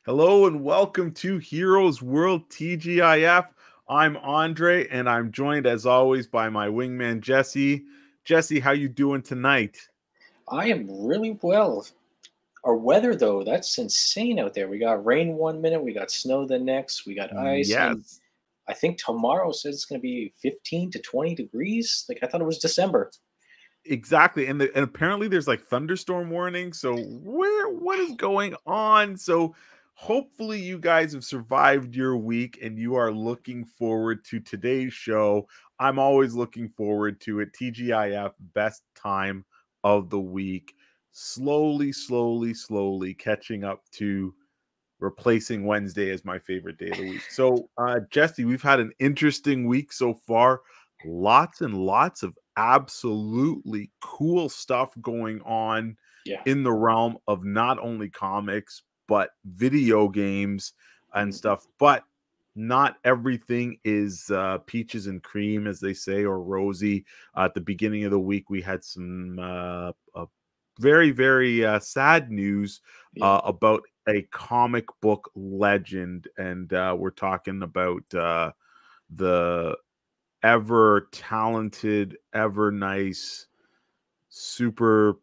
Hello and welcome to Heroes World TGIF. I'm Andre and I'm joined as always by my wingman Jesse. Jesse, how you doing tonight? I am really well. Our weather, though, that's insane out there. We got rain one minute, we got snow the next, we got ice, and Yes, I think tomorrow says it's going to be 15 to 20 degrees. Like, I thought it was December. exactly. And apparently there's like thunderstorm warnings. So what is going on? So hopefully you guys have survived your week and you are looking forward to today's show. I'm always looking forward to it. TGIF best time of the week. Slowly catching up to replacing Wednesday as my favorite day of the week. So, Jesse, we've had an interesting week so far. Lots and lots of absolutely cool stuff going on Yeah. in the realm of not only comics, but video games and Mhm. stuff. But not everything is peaches and cream, as they say, or rosy. At the beginning of the week, we had some very sad news Yeah. about a comic book legend, and we're talking about the ever talented, ever nice, super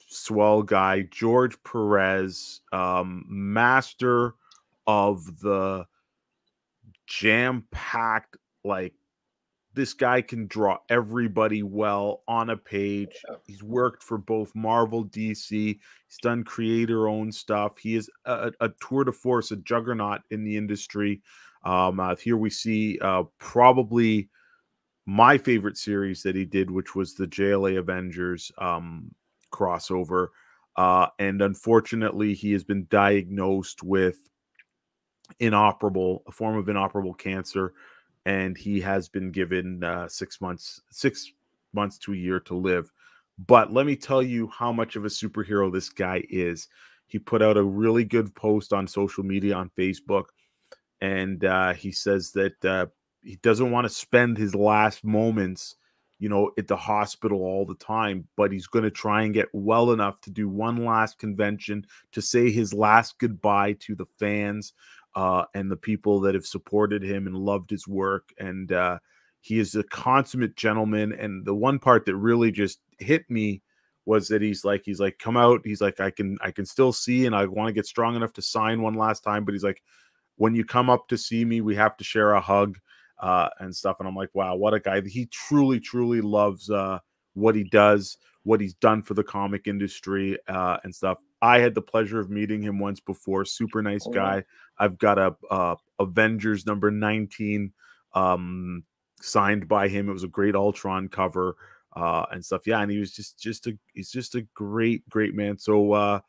swell guy, George Perez, master of the jam packed, like, this guy can draw everybody well on a page. Yeah. He's worked for both Marvel, DC. He's done creator-owned stuff. He is a tour de force, a juggernaut in the industry. Here we see probably my favorite series that he did, which was the JLA Avengers crossover. And unfortunately, he has been diagnosed with a form of inoperable cancer, and he has been given 6 months to a year to live. But let me tell you how much of a superhero this guy is. He put out a really good post on social media on Facebook, and he says that he doesn't want to spend his last moments, at the hospital all the time, but he's going to try and get well enough to do one last convention to say his last goodbye to the fans and the people that have supported him and loved his work. And he is a consummate gentleman. And the one part that really just hit me was that he's like, come out. He's like, I can still see, and I want to get strong enough to sign one last time. But he's like, when you come up to see me, we have to share a hug and stuff. And I'm like, wow, what a guy. He truly loves what he does, what he's done for the comic industry and stuff. I had the pleasure of meeting him once before. Super nice Oh, yeah. guy. I've got a Avengers number 19 signed by him. It was a great Ultron cover and stuff. Yeah, and he was he's just a great man. So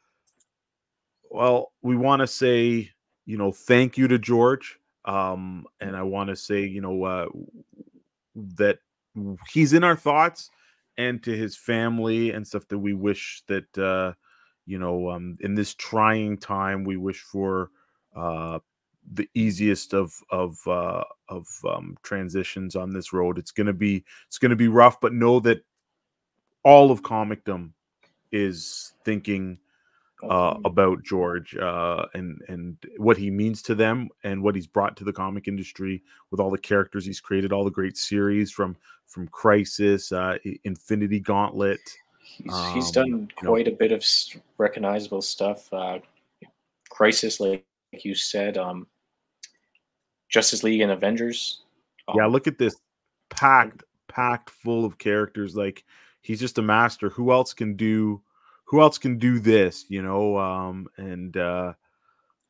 well, we want to say, thank you to George. And I want to say, that he's in our thoughts, and to his family and stuff, that we wish that, in this trying time, we wish for the easiest of transitions on this road. It's gonna be rough, but know that all of comicdom is thinking Definitely. about George and what he means to them and what he's brought to the comic industry with all the characters he's created, all the great series from Crisis, Infinity Gauntlet. He's done You know, quite a bit of recognizable stuff. Crisis, like you said, Justice League and Avengers. yeah, Um, look at this packed full of characters. Like, he's just a master. Who else can do this? And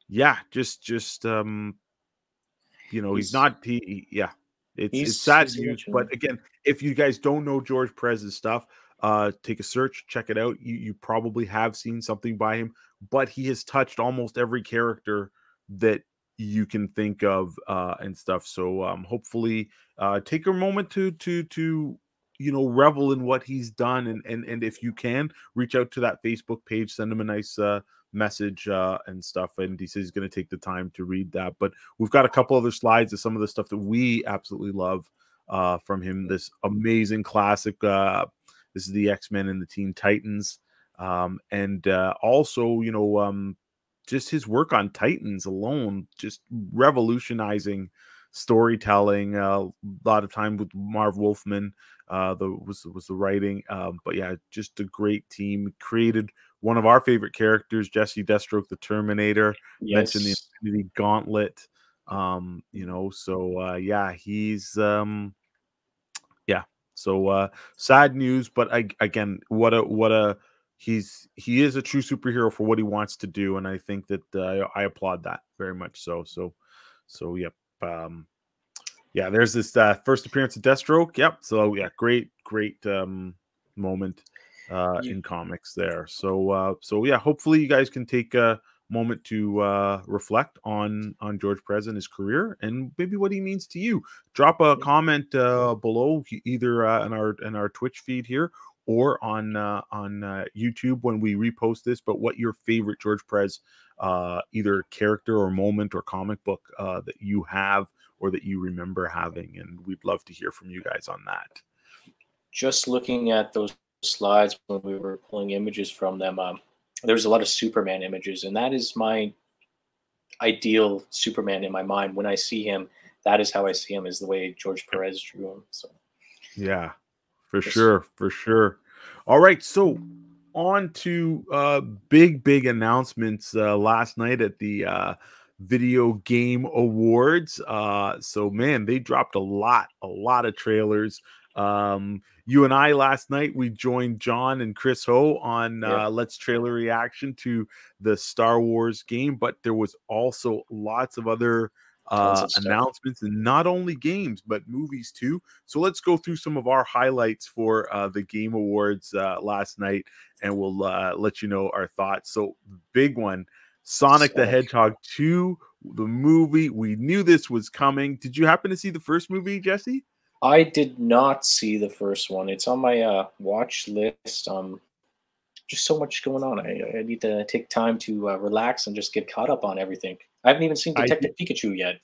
yeah, just he's he's not yeah. It's sad he's news, original. but again, if you guys don't know George Perez's stuff, take a search, check it out. You probably have seen something by him, but he has touched almost every character that you can think of and stuff. So hopefully take a moment to revel in what he's done, and if you can, reach out to that Facebook page, send him a nice message and stuff, and he says he's going to take the time to read that. But we've got a couple other slides of some of the stuff that we absolutely love from him. This amazing classic. This is the X-Men and the Teen Titans. And also, just his work on Titans alone, just revolutionizing storytelling. A lot of time with Marv Wolfman was the writing. But yeah, just a great team. Created one of our favorite characters, Jesse Deathstroke, the Terminator. Mentioned the Infinity Gauntlet. You know, so yeah, he's yeah. So sad news, but again, what a he is a true superhero for what he wants to do, and I think that I applaud that very much. So yep. Yeah, there's this first appearance of Deathstroke. Yep. So yeah, great moment in comics there. So yeah, hopefully you guys can take a moment to reflect on George Perez and his career and maybe what he means to you. Drop a comment below, either in our Twitch feed here or on YouTube when we repost this. But what your favorite George Perez either character or moment or comic book that you have or that you remember having, and we'd love to hear from you guys on that. Just looking at those slides when we were pulling images from them, there's a lot of Superman images, and that is my ideal Superman in my mind. When I see him, that is how I see him, is the way George Perez drew him. So yeah, for sure. All right, so on to big announcements last night at the Video Game Awards. So man, they dropped a lot of trailers. You and I last night, we joined John and Chris Ho on Let's Trailer Reaction to the Star Wars game, but there was also lots of other announcements, and not only games but movies too. So let's go through some of our highlights for the Game Awards last night, and we'll let you know our thoughts. So big one, Sonic the Hedgehog 2, the movie. We knew this was coming. Did you happen to see the first movie, Jesse? I did not see the first one. It's on my watch list. Just so much going on. I need to take time to relax and just get caught up on everything. I haven't even seen Detective Pikachu yet.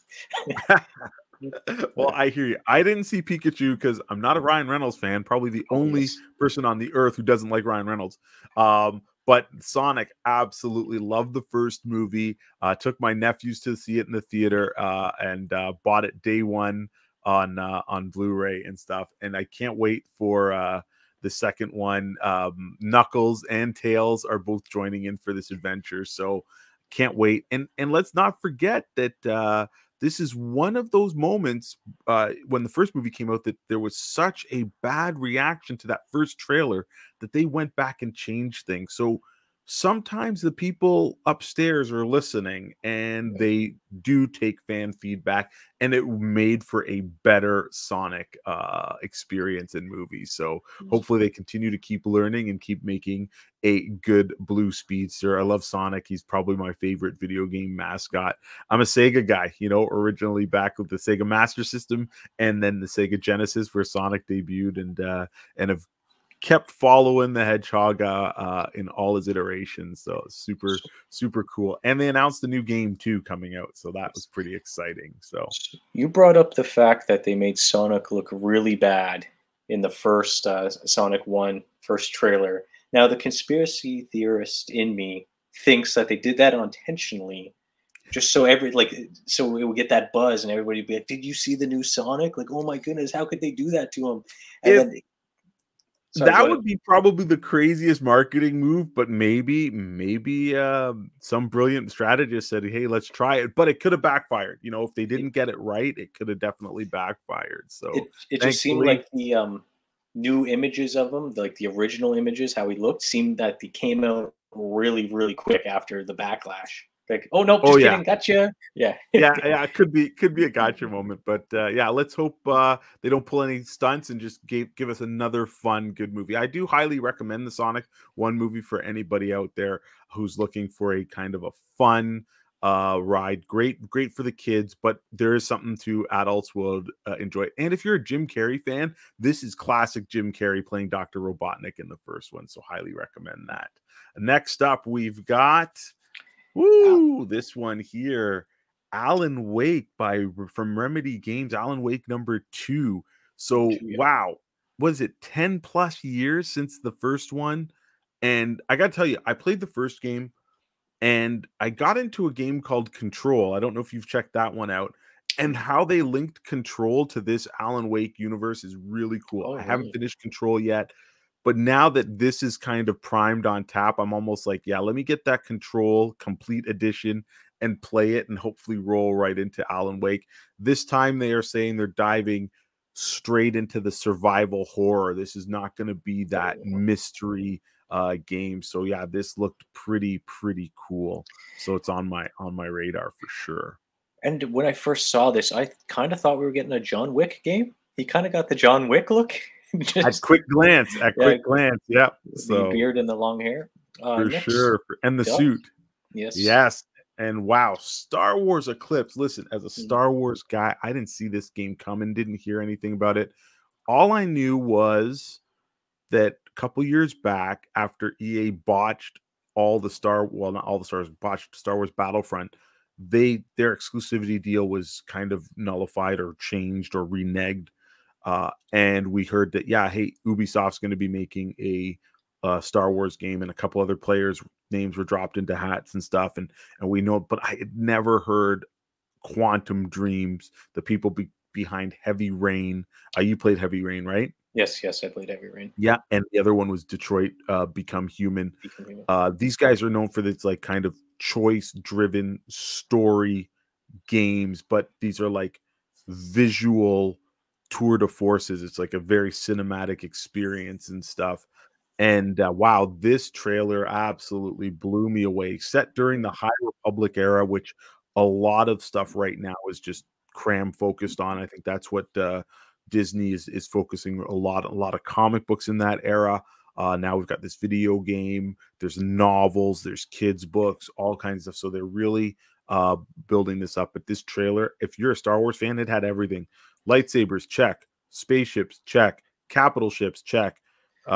Well, I hear you. I didn't see Pikachu because I'm not a Ryan Reynolds fan. Probably the only person on the earth who doesn't like Ryan Reynolds. But Sonic, absolutely loved the first movie. Took my nephews to see it in the theater and bought it day one on Blu-ray and stuff. And I can't wait for the second one. Knuckles and Tails are both joining in for this adventure, so can't wait. And let's not forget that this is one of those moments when the first movie came out that there was such a bad reaction to that first trailer that they went back and changed things. So sometimes the people upstairs are listening and they do take fan feedback, and it made for a better Sonic experience in movies. So hopefully they continue to keep learning and keep making a good blue speedster. I love Sonic. He's probably my favorite video game mascot. I'm a Sega guy, you know, originally back with the Sega Master System and then the Sega Genesis where Sonic debuted, and have kept following the Hedgehog in all his iterations. So super cool. And they announced a new game too coming out, so that was pretty exciting. So you brought up the fact that they made Sonic look really bad in the first Sonic 1 first trailer. Now the conspiracy theorist in me thinks that they did that intentionally, just so so we would get that buzz and everybody would be like, "Did you see the new Sonic? Like, oh my goodness, how could they do that to him?" And that would be probably the craziest marketing move, but maybe some brilliant strategist said, "Hey, let's try it." But it could have backfired. You know, if they didn't get it right, it could have definitely backfired. So it just seemed like the new images of him, like the original images, how he looked, seemed that they came out really quick after the backlash. Like, oh no, just kidding, gotcha. Yeah. It could be a gotcha moment, but yeah, let's hope they don't pull any stunts and just give us another fun, good movie. I do highly recommend the Sonic 1 movie for anybody out there who's looking for a kind of a fun ride. Great for the kids, but there is something to adults will enjoy. And if you're a Jim Carrey fan, this is classic Jim Carrey playing Dr. Robotnik in the first one, so highly recommend that. Next up, we've got this one here, Alan Wake from Remedy Games, Alan Wake number 2. So wow, was it 10 plus years since the first one? And I gotta tell you, I played the first game. And I got into a game called Control. I don't know if you've checked that one out. And how they linked Control to this Alan Wake universe is really cool. Oh, I haven't really? finished Control yet, but now that this is kind of primed on tap, I'm almost like, yeah, let me get that Control complete edition and play it and hopefully roll right into Alan Wake. This time they are saying they're diving straight into the survival horror. This is not going to be that mystery game. So yeah, this looked pretty cool. So it's on my radar for sure. And when I first saw this, I kind of thought we were getting a John Wick game. He kind of got the John Wick look. At Just quick glance, yeah, yeah. the So beard and the long hair. for Next sure, and the up, suit, yes. yes. And wow, Star Wars Eclipse. Listen, as a Mhm. Star Wars guy, I didn't see this game coming. Didn't hear anything about it. All I knew was that a couple years back, after EA botched all the not all the stars, botched Star Wars Battlefront, their exclusivity deal was kind of nullified or changed or reneged. And we heard that, yeah, hey, Ubisoft's going to be making a Star Wars game, and a couple other players' names were dropped into hats and stuff. And we know, but I had never heard Quantum Dreams, the people behind Heavy Rain. You played Heavy Rain, right? Yes, I played Heavy Rain. Yeah, and the other one was Detroit Become Human. These guys are known for this like kind of choice-driven story games, but these are like visual tour de forces. It's like a very cinematic experience and stuff. And wow, this trailer absolutely blew me away. Set during the High Republic era, which a lot of stuff right now is just cram focused on. I think that's what Disney is focusing a lot of comic books in that era. Now we've got this video game. There's novels. There's kids books. All kinds of stuff. So they're really building this up. But this trailer, if you're a Star Wars fan, it had everything: lightsabers, check; spaceships, check; capital ships, check;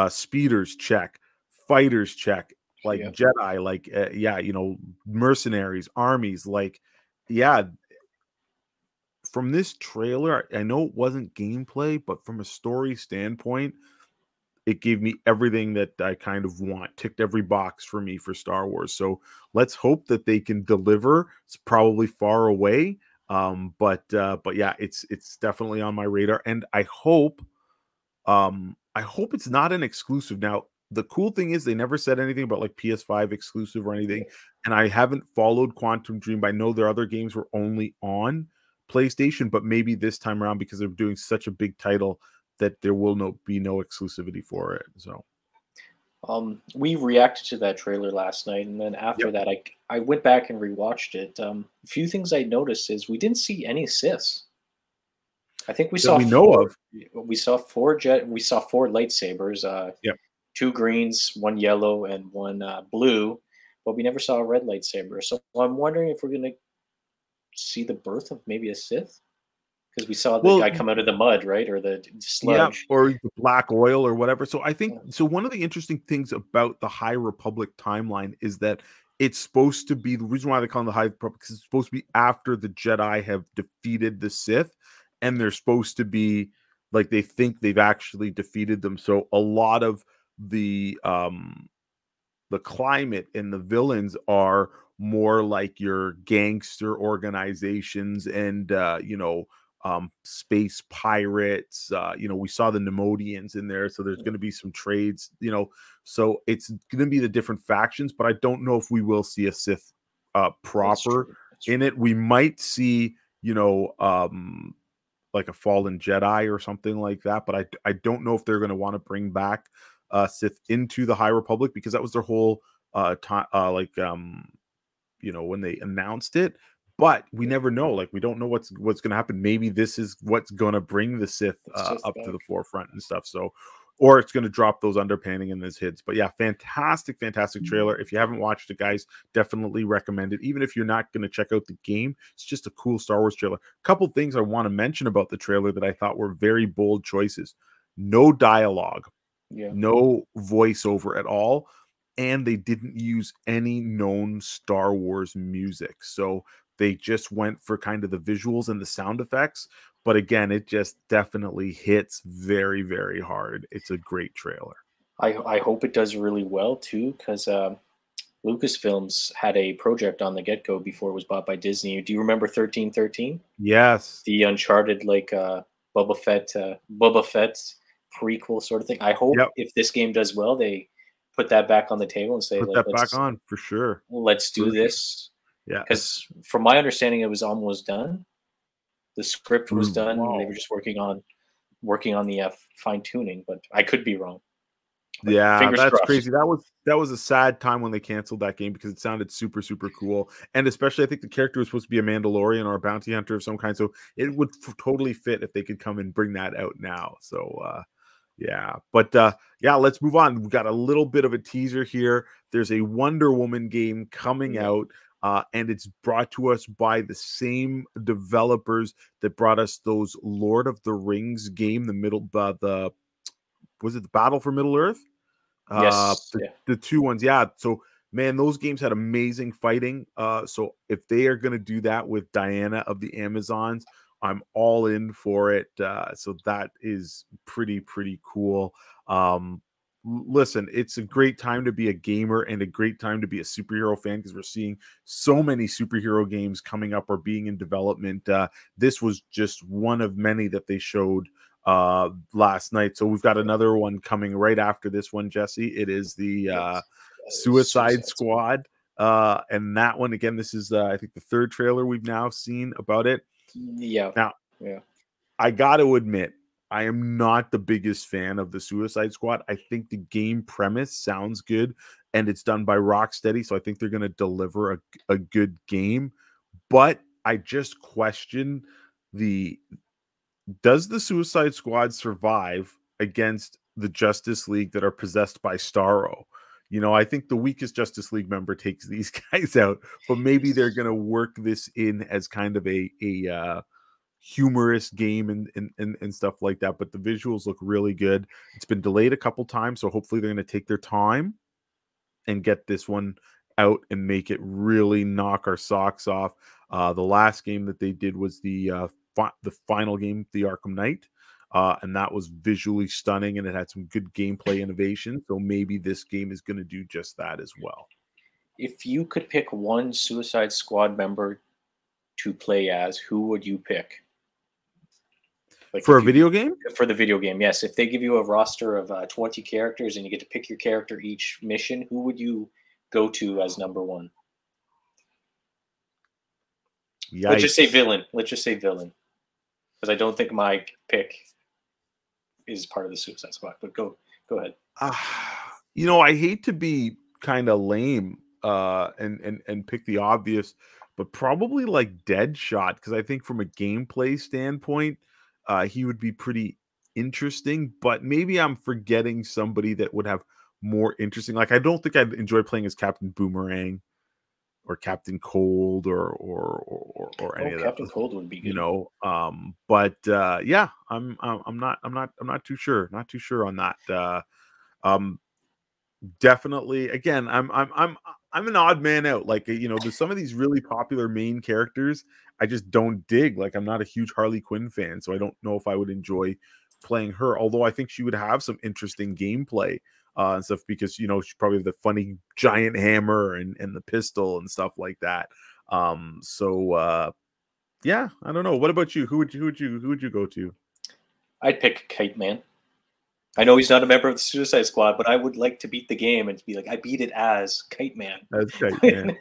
speeders, check; fighters, check; like Yep. Jedi, like yeah, you know, mercenaries, armies, like yeah. From this trailer, I know it wasn't gameplay, but from a story standpoint, it gave me everything that I kind of want. Ticked every box for me for Star Wars. So let's hope that they can deliver. It's probably far away, but yeah, it's definitely on my radar, and I hope it's not an exclusive. Now, the cool thing is they never said anything about like PS5 exclusive or anything, and I haven't followed Quantum Dream, but I know their other games were only on PlayStation, but maybe this time around, because they're doing such a big title, that there will be no exclusivity for it. So We reacted to that trailer last night, and then after yep, that, I went back and rewatched it. A few things I noticed is we didn't see any Siths. I think we that saw we know four. of. We saw four jet. We saw four lightsabers. Yep. Two greens, one yellow, and one blue. But we never saw a red lightsaber. So I'm wondering if we're gonna see the birth of maybe a Sith, because we saw the Well, guy come out of the mud, right, or the yeah, sludge. or the black oil or whatever. So I think so. One of the interesting things about the High Republic timeline is that it's supposed to be, the reason why they call it the High Republic, because it's supposed to be after the Jedi have defeated the Sith, and they're supposed to be like, they think they've actually defeated them. So a lot of the climate and the villains are more like your gangster organizations and space pirates. We saw the Nemodians in there, so there's going to be some trades, so it's going to be the different factions, but I don't know if we will see a Sith That's proper true. That's in true. it. We might see, like a fallen Jedi or something like that, but I don't know if they're going to want to bring back Sith into the High Republic, because that was their whole time, when they announced it. But we Yeah, never know. Like, we don't know what's going to happen. Maybe this is what's going to bring the Sith the Sith up to back. the forefront and stuff. So, or it's going to drop those underpanning and those hits. But yeah, fantastic trailer. If you haven't watched it, guys, definitely recommend it. Even if you're not going to check out the game, it's just a cool Star Wars trailer. Couple things I want to mention about the trailer that I thought were very bold choices: no dialogue, Yeah. no voiceover at all, and they didn't use any known Star Wars music. So they just went for kind of the visuals and the sound effects. But again, it just definitely hits very, very hard. It's a great trailer. I hope it does really well too, because Lucasfilms had a project on the get-go before it was bought by Disney. Do you remember 1313? Yes. The Uncharted, like Boba Fett prequel sort of thing. I hope Yep. if this game does well, they put that back on the table and say, Put like, that back on for sure. let's do this. Yeah. Because from my understanding, it was almost done. The script was done. Wow. They were just working on the fine tuning, but I could be wrong. But yeah, that's crossed. crazy. That was a sad time when they canceled that game because it sounded super, super cool. And especially I think the character was supposed to be a Mandalorian or a bounty hunter of some kind. So it would totally fit if they could come and bring that out now. So yeah. But yeah, let's move on. We got a little bit of a teaser here. There's a Wonder Woman game coming out. And it's brought to us by the same developers that brought us those Lord of the Rings game, was it the Battle for Middle Earth? Yes. The two ones. Yeah. So, man, those games had amazing fighting. So if they are going to do that with Diana of the Amazons, I'm all in for it. So that is pretty cool. Listen, it's a great time to be a gamer and a great time to be a superhero fan because we're seeing so many superhero games coming up or being in development. This was just one of many that they showed last night. So we've got another one coming right after this one, Jesse. It is the Suicide Squad. And that one, again, this is I think the third trailer we've now seen about it. Yeah. Now, I got to admit, I am not the biggest fan of the Suicide Squad. I think the game premise sounds good, and it's done by Rocksteady, so I think they're going to deliver a good game. But I just question does the Suicide Squad survive against the Justice League that are possessed by Starro? You know, I think the weakest Justice League member takes these guys out, but maybe they're going to work this in as kind of a humorous game and stuff like that. But the visuals look really good. It's been delayed a couple times, so hopefully they're going to take their time and get this one out and make it really knock our socks off. The last game that they did was the final game, the Arkham Knight, and that was visually stunning and it had some good gameplay innovation. So maybe this game is going to do just that as well. If you could pick one Suicide Squad member to play as, who would you pick? Like for a video game? For the video game, yes. If they give you a roster of 20 characters and you get to pick your character each mission, who would you go to as number one? Yikes. Let's just say villain. Because I don't think my pick is part of the Suicide Squad. But go ahead. You know, I hate to be kind of lame and pick the obvious, but probably like Deadshot, because I think from a gameplay standpoint, he would be pretty interesting. But maybe I'm forgetting somebody that would have more interesting. Like, I don't think I'd enjoy playing as Captain Boomerang or Captain Cold or any of that. Captain Cold would be good. You know, but yeah, I'm not too sure. Not too sure on that. Definitely, again, I'm an odd man out. Like, you know, there's some of these really popular main characters I just don't dig. Like, I'm not a huge Harley Quinn fan, so I don't know if I would enjoy playing her. Although I think she would have some interesting gameplay and stuff, because, you know, she's probably the funny giant hammer and the pistol and stuff like that. So yeah, I don't know. What about you? Who would you go to? I'd pick Kite Man. I know he's not a member of the Suicide Squad, but I would like to beat the game and be like, I beat it as Kite Man. As Kite Man.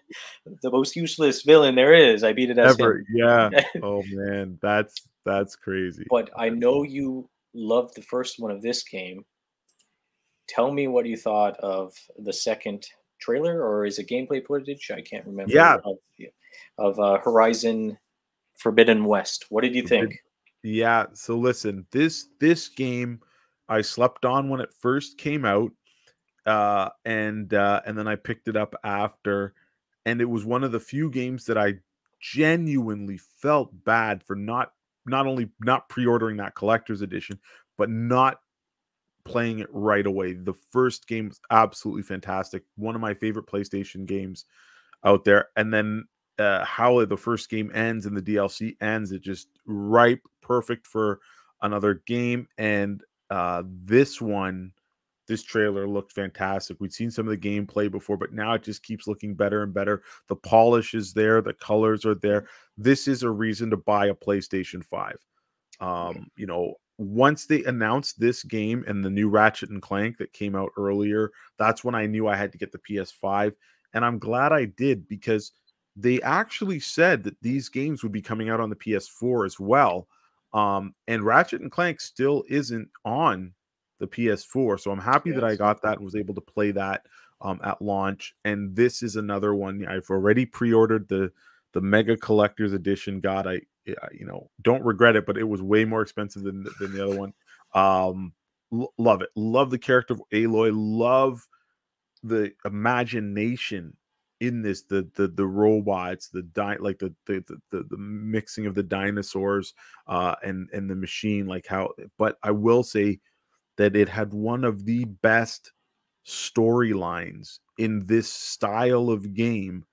The most useless villain there is. I beat it as him. Yeah. Oh man, that's crazy. But I know you loved the first one of this game. Tell me what you thought of the second trailer, or is it gameplay footage? I can't remember. Yeah. Of Horizon Forbidden West. What did you think? Yeah. So listen, this game I slept on when it first came out, and then I picked it up after, and it was one of the few games that I genuinely felt bad for not only not pre-ordering that collector's edition, but not playing it right away. The first game was absolutely fantastic, one of my favorite PlayStation games out there, and then how the first game ends and the DLC ends, it just ripe, perfect for another game. And this this trailer looked fantastic. We'd seen some of the gameplay before, but now it just keeps looking better and better. The polish is there, the colors are there. This is a reason to buy a PlayStation 5. You know, once they announced this game and the new Ratchet and Clank that came out earlier, that's when I knew I had to get the PS5. And I'm glad I did, because they actually said that these games would be coming out on the PS4 as well. And Ratchet and Clank still isn't on the PS4. So I'm happy that I got that and was able to play that at launch. And this is another one. I've already pre-ordered the Mega Collector's Edition. God, I you know, don't regret it, but it was way more expensive than the other one. Love it. Love the character of Aloy. Love the imagination in this, the robots, the mixing of the dinosaurs and the machine, like how. But I will say that it had one of the best storylines in this style of game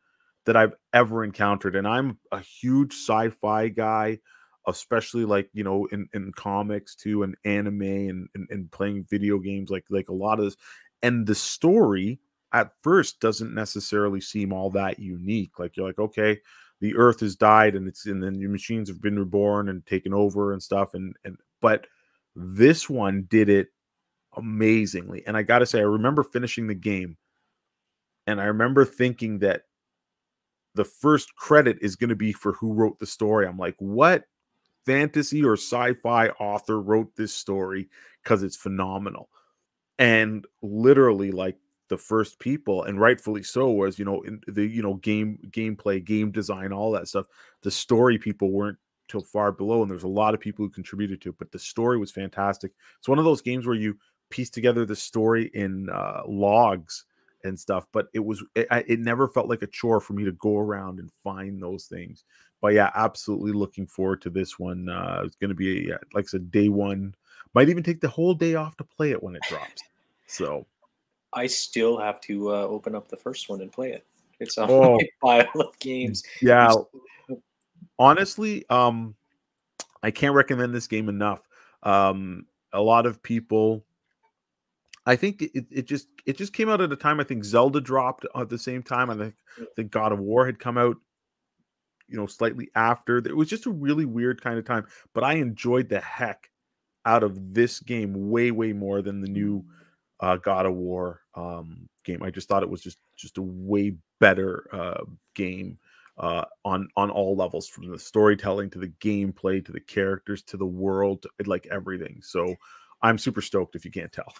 that I've ever encountered. And I'm a huge sci-fi guy, especially like, you know, in comics too, and anime and playing video games, like a lot of this. And the story at first doesn't necessarily seem all that unique. Like, you're like, okay, the Earth has died and then your machines have been reborn and taken over and stuff. But this one did it amazingly. And I got to say, I remember finishing the game and I remember thinking that the first credit is going to be for who wrote the story. I'm like, what fantasy or sci-fi author wrote this story? Because it's phenomenal. And literally, like, the first people, and rightfully so, was, you know, in the, you know, gameplay, game design, all that stuff. The story people weren't till far below, and there's a lot of people who contributed to it, but the story was fantastic. It's one of those games where you piece together the story in logs and stuff, but it never felt like a chore for me to go around and find those things. But yeah, absolutely looking forward to this one. It's going to be like I said, day one. Might even take the whole day off to play it when it drops. So I still have to open up the first one and play it. It's on my pile of games. Yeah, honestly, I can't recommend this game enough. A lot of people, I think it just came out at a time. I think Zelda dropped at the same time. I think God of War had come out, you know, slightly after. It was just a really weird kind of time. But I enjoyed the heck out of this game way more than the new God of War game. I just thought it was just a way better game on all levels, from the storytelling to the gameplay to the characters to the world, like everything. So I'm super stoked, if you can't tell.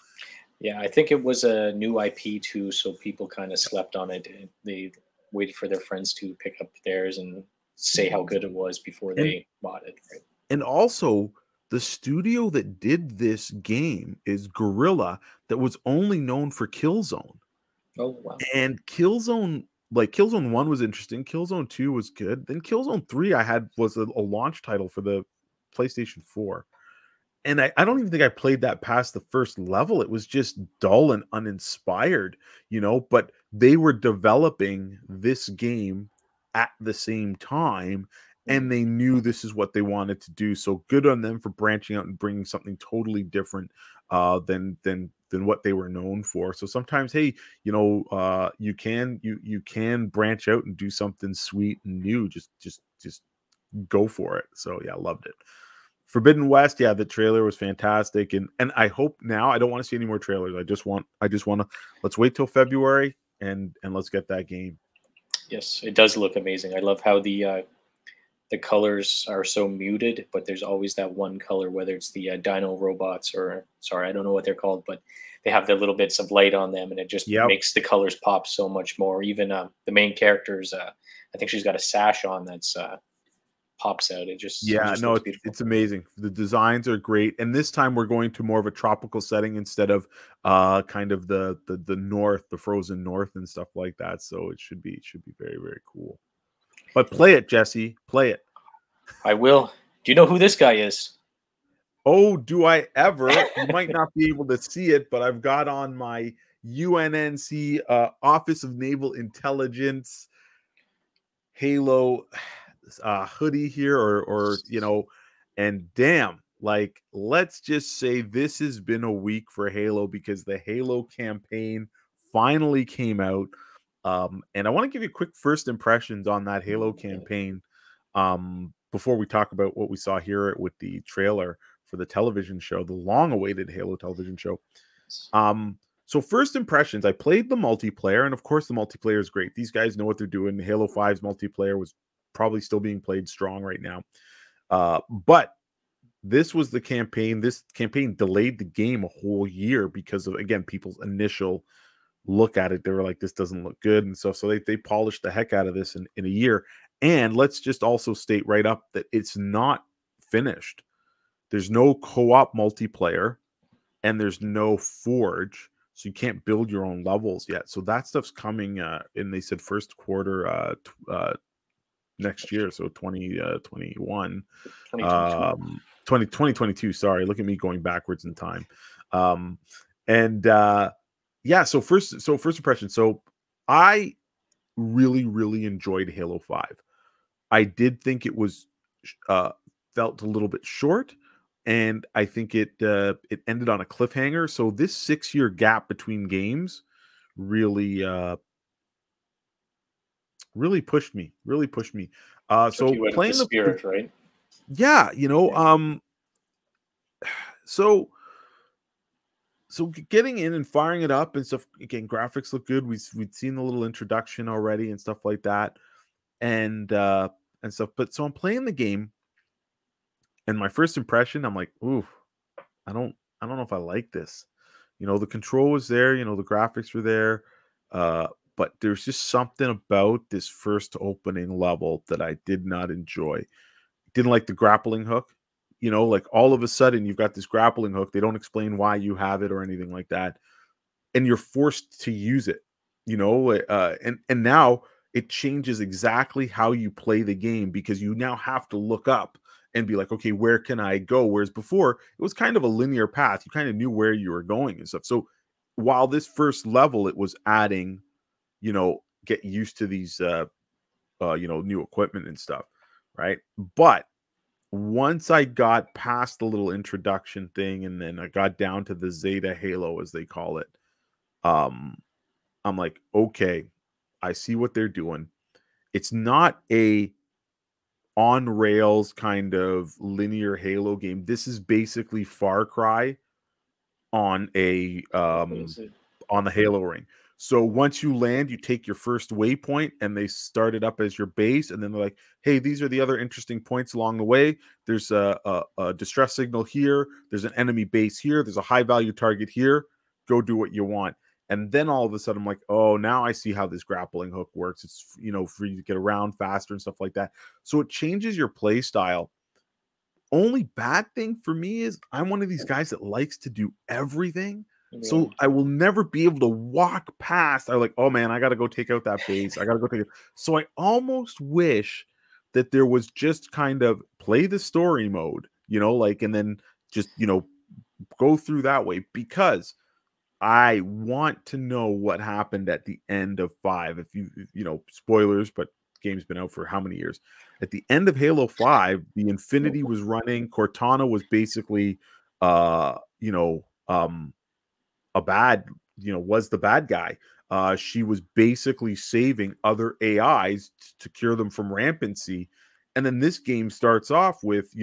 Yeah, I think it was a new IP too, so people kind of slept on it. They waited for their friends to pick up theirs and say how good it was before they bought it. Right? And also, the studio that did this game is Guerrilla, that was only known for Killzone. Oh, wow. And Killzone 1 was interesting. Killzone 2 was good. Then Killzone 3 was a launch title for the PlayStation 4. And I don't even think I played that past the first level. It was just dull and uninspired, you know, but they were developing this game at the same time, and they knew this is what they wanted to do. So good on them for branching out and bringing something totally different than what they were known for. So sometimes, hey, you know, you can branch out and do something sweet and new. Just go for it. So yeah, loved it. Forbidden West, yeah, the trailer was fantastic, and I hope now I don't want to see any more trailers. I just want to let's wait till February and let's get that game. Yes, it does look amazing. I love how the colors are so muted, but there's always that one color, whether it's the dino robots or, sorry, I don't know what they're called, but they have the little bits of light on them, and it just makes the colors pop so much more. Even the main characters, I think she's got a sash on that's pops out. It just it's amazing. The designs are great, and this time we're going to more of a tropical setting instead of kind of the north, the frozen north and stuff like that. So it should be very cool. But play it, Jesse. Play it. I will. Do you know who this guy is? Oh, do I ever? You might not be able to see it, but I've got on my UNNC Office of Naval Intelligence Halo hoodie here, or you know, and damn, Like, let's just say this has been a week for Halo because the Halo campaign finally came out. And I want to give you quick first impressions on that Halo campaign before we talk about what we saw here with the trailer for the television show, the long-awaited Halo television show. So first impressions, I played the multiplayer, and of course the multiplayer is great. These guys know what they're doing. Halo 5's multiplayer was probably still being played strong right now. But this was the campaign. This campaign delayed the game a whole year because of, again, people's initial look at it. They were like, this doesn't look good and stuff. So they polished the heck out of this in a year. And let's just also state right up that it's not finished. There's no co-op multiplayer and there's no forge. So you can't build your own levels yet. So that stuff's coming and they said first quarter next year. So 2021. 2022, sorry. Look at me going backwards in time. Yeah, so first impression. So I really enjoyed Halo 5. I did think it was felt a little bit short, and I think it ended on a cliffhanger. So this 6-year gap between games really pushed me. So playing the spirit, right? Yeah, so getting in and firing it up and stuff, again, graphics look good. We'd seen the little introduction already and stuff like that, and stuff. But so I'm playing the game, and my first impression, I'm like, ooh, I don't know if I like this. The control was there, the graphics were there, but there's just something about this first opening level that I did not enjoy. Didn't like the grappling hook. Like all of a sudden you've got this grappling hook. They don't explain why you have it or anything like that. And you're forced to use it, and now it changes exactly how you play the game because you now have to look up and be like, okay, where can I go? Whereas before it was kind of a linear path. You kind of knew where you were going and stuff. So while this first level, it was adding, get used to these, new equipment and stuff. Right. But once I got past the little introduction thing and then I got down to the Zeta Halo, as they call it, I'm like, okay, I see what they're doing. It's not a on rails kind of linear Halo game. This is basically Far Cry on a on the Halo ring. So once you land, you take your first waypoint and they start it up as your base. And then they're like, hey, these are the other interesting points along the way. There's a distress signal here. There's an enemy base here. There's a high value target here. Go do what you want. And then all of a sudden I'm like, oh, now I see how this grappling hook works. It's, for you to get around faster and stuff like that. So it changes your play style. Only bad thing for me is I'm one of these guys that likes to do everything. So I will never be able to walk past. I'm like, oh man, I got to go take out that base. I got to go take it. So I almost wish that there was just kind of play the story mode, and then just, go through that way, because I want to know what happened at the end of 5. If spoilers, but the game's been out for how many years? At the end of Halo 5, the Infinity was running. Cortana was basically, was the bad guy. She was basically saving other AIs to cure them from rampancy. And then this game starts off with,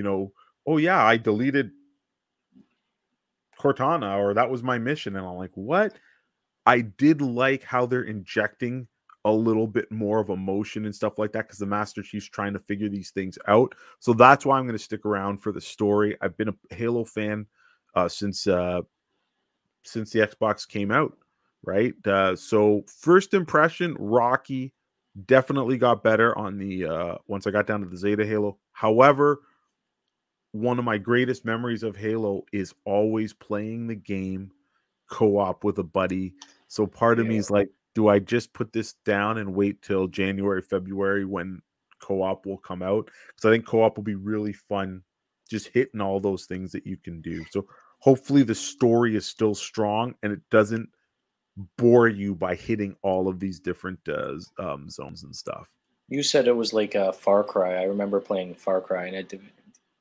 oh yeah, I deleted Cortana, or that was my mission. And I'm like, what? I did like how they're injecting a little bit more of emotion and stuff like that, because the Master Chief's trying to figure these things out. So that's why I'm going to stick around for the story. I've been a Halo fan since the Xbox came out, right? So first impression, Rocky definitely got better on the once I got down to the Zeta Halo. However, one of my greatest memories of Halo is always playing the game co-op with a buddy. So part of me is like, do I just put this down and wait till January, February when co-op will come out? Because I think co-op will be really fun, just hitting all those things that you can do. So hopefully the story is still strong and it doesn't bore you by hitting all of these different zones and stuff. You said it was like a Far Cry. I remember playing Far Cry, and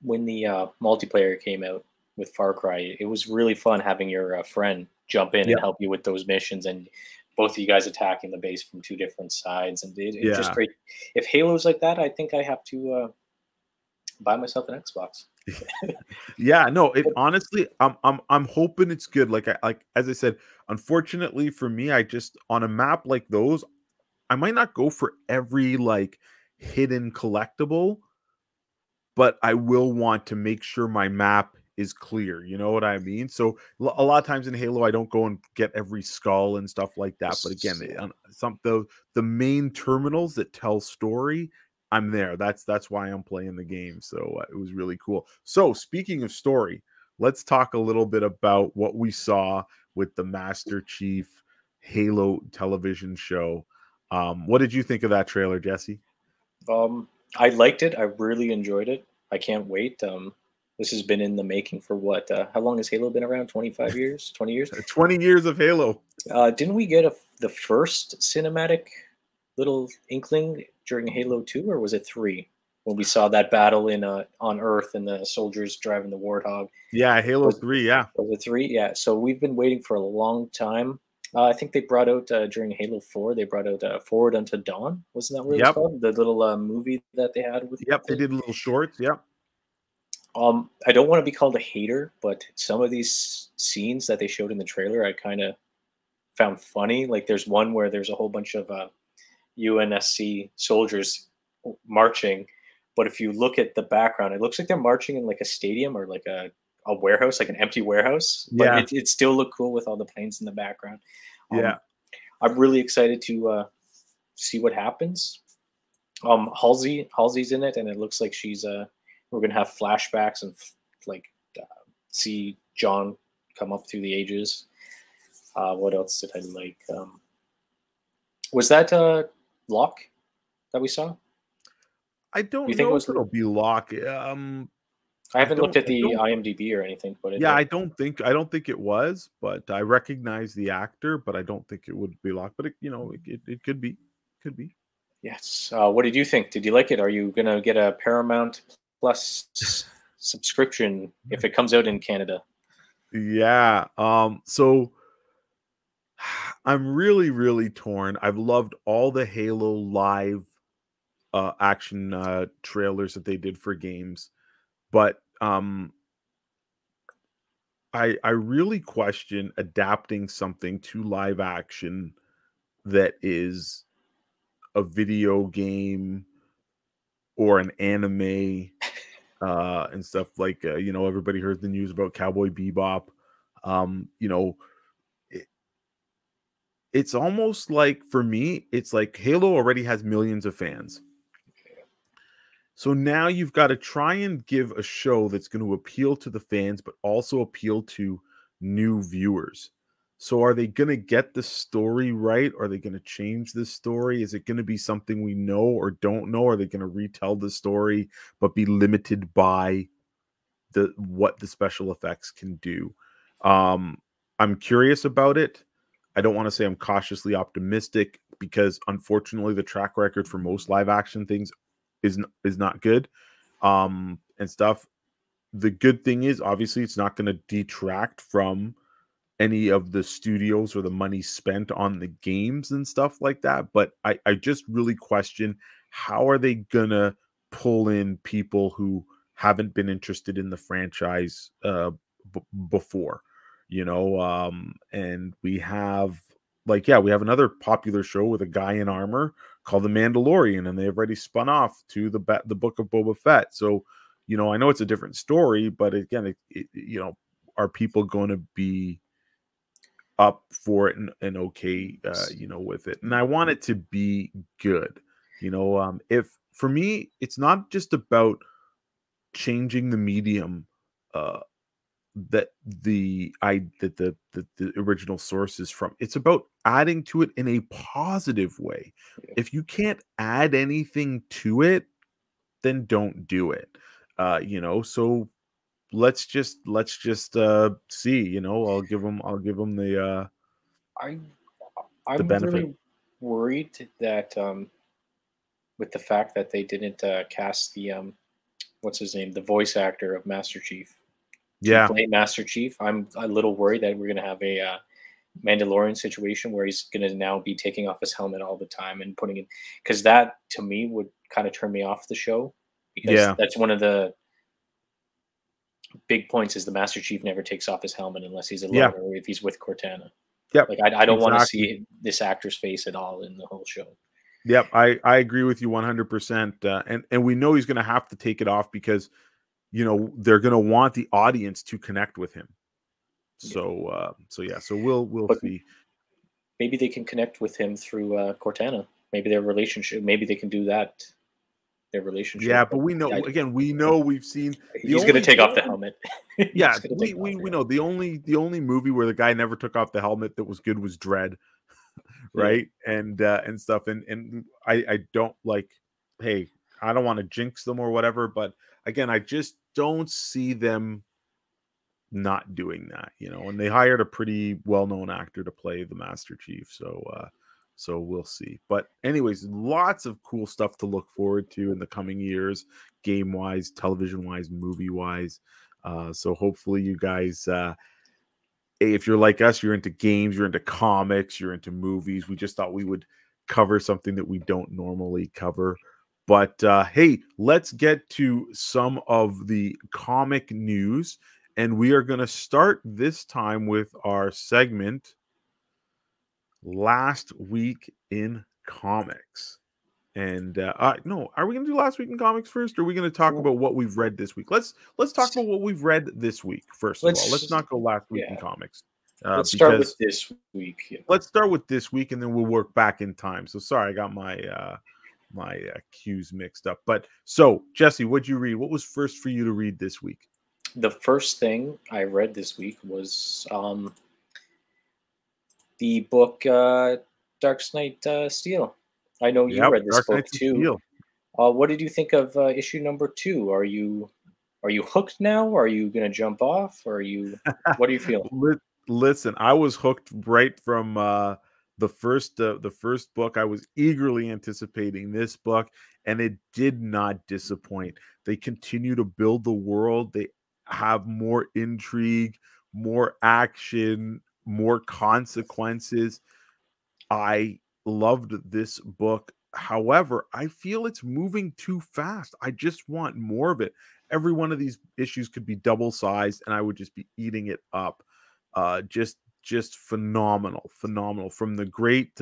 when the multiplayer came out with Far Cry, it was really fun having your friend jump in and Yep. help you with those missions, and both of you guys attacking the base from two different sides, and it's just Yeah. great. If Halo's like that, I think I have to buy myself an Xbox. Yeah, no, it honestly, I'm hoping it's good. Like as I said, unfortunately for me, I just on a map like those, I might not go for every like hidden collectible, but I will want to make sure my map is clear. You know what I mean? So a lot of times in Halo, I don't go and get every skull and stuff like that. But again, Yeah. the main terminals that tell story, I'm there. That's why I'm playing the game. So it was really cool. So speaking of story, let's talk a little bit about what we saw with the Master Chief Halo television show. What did you think of that trailer, Jesse? I liked it. I really enjoyed it. I can't wait. This has been in the making for what? How long has Halo been around? 25 years? 20 years? 20 years of Halo. Didn't we get the first cinematic little inkling during Halo 2, or was it 3? When we saw that battle in on Earth and the soldiers driving the Warthog. Yeah, Halo Was 3, yeah. was it 3? Yeah. So we've been waiting for a long time. I think they brought out during Halo 4. They brought out Forward Unto Dawn. Wasn't that what it was Yep. called? The little movie that they had with Yep, they it. did little shorts, yep. I don't want to be called a hater, but some of these scenes that they showed in the trailer, I kind of found funny. Like there's one where there's a whole bunch of UNSC soldiers marching, but if you look at the background, it looks like they're marching in like a stadium or like a warehouse, like an empty warehouse. But Yeah, it still looked cool with all the planes in the background. yeah. I'm really excited to see what happens. Halsey's in it, and it looks like she's we're gonna have flashbacks and like see John come up through the ages. What else did I like? Was that Locke that we saw? I You don't think it know was? if it'll be Locke. I haven't looked at I the don't IMDb or anything, but yeah, I don't think it was, but I recognize the actor, but I don't think it would be Locke, but it could be. Could be. yes. What did you think? Did you like it? Are you gonna get a Paramount Plus subscription if it comes out in Canada? Yeah, so I'm really, really torn. I've loved all the Halo live action trailers that they did for games, but I really question adapting something to live action that is a video game or an anime and stuff like everybody heard the news about Cowboy Bebop. You know, it, it's almost like for me, it's like Halo already has millions of fans. So now you've got to try and give a show that's going to appeal to the fans, but also appeal to new viewers. So are they going to get the story right? Are they going to change the story? Is it going to be something we know or don't know? Are they going to retell the story but be limited by the what the special effects can do? I'm curious about it. I don't want to say I'm cautiously optimistic because unfortunately the track record for most live action things is not good and stuff. The good thing is obviously it's not going to detract from any of the studios or the money spent on the games and stuff like that, but I just really question how are they gonna pull in people who haven't been interested in the franchise before, and we have we have another popular show with a guy in armor called The Mandalorian, and they've already spun off to the Book of Boba Fett. So, I know it's a different story, but again, are people going to be up for it and okay, with it? And I want it to be good. If for me, it's not just about changing the medium uh that the original source is from. It's about adding to it in a positive way. If you can't add anything to it, then don't do it. So let's just see. I'll give them I the I'm benefit. really worried that with the fact that they didn't cast the what's his name, the voice actor of Master Chief, to Yeah. play Master Chief. I'm a little worried that we're going to have a Mandalorian situation where he's going to now be taking off his helmet all the time and putting it, because that to me would kind of turn me off the show, because Yeah. that's one of the big points is the Master Chief never takes off his helmet unless he's alone Yeah. or if he's with Cortana. Yep. Like I don't want to Exactly. see this actor's face at all in the whole show. Yep, I agree with you 100%. And we know he's going to have to take it off because, you know, they're going to want the audience to connect with him. So so we'll But see. maybe they can connect with him through Cortana. Maybe their relationship. Maybe they can do that. Their relationship. Yeah, but we know we've seen he's going to take off the helmet. Yeah, we know the only movie where the guy never took off the helmet that was good was Dread. Right. Yeah. And stuff. And I don't like, hey, I don't want to jinx them or whatever, but again, I just don't see them not doing that, you know, and they hired a pretty well-known actor to play the Master Chief. So we'll see. But anyways, lots of cool stuff to look forward to in the coming years, game-wise, television-wise, movie-wise. So hopefully you guys if you're like us, you're into games, you're into comics, you're into movies. We just thought we would cover something that we don't normally cover. But hey, let's get to some of the comic news. And we are going to start this time with our segment, Last Week in Comics. And no, are we going to do Last Week in Comics first, or are we going to talk about what we've read this week? Let's talk about what we've read this week first of all. Let's not go Last Week in Comics. Let's start with this week. Yeah. Let's start with this week, and then we'll work back in time. So sorry, I got my my cues mixed up. But so Jesse, what'd you read? What was first for you to read this week? The first thing I read this week was the book Dark Knight Steel. I know you read this book too. What did you think of issue number 2? Are you hooked now? Are you going to jump off? Or are you? What do you feel? Listen, I was hooked right from the first book. I was eagerly anticipating this book, and it did not disappoint. They continue to build the world. They have more intrigue, more action, more consequences. I loved this book. However, I feel it's moving too fast. I just want more of it. Every one of these issues could be double sized, and I would just be eating it up. Just phenomenal. From the great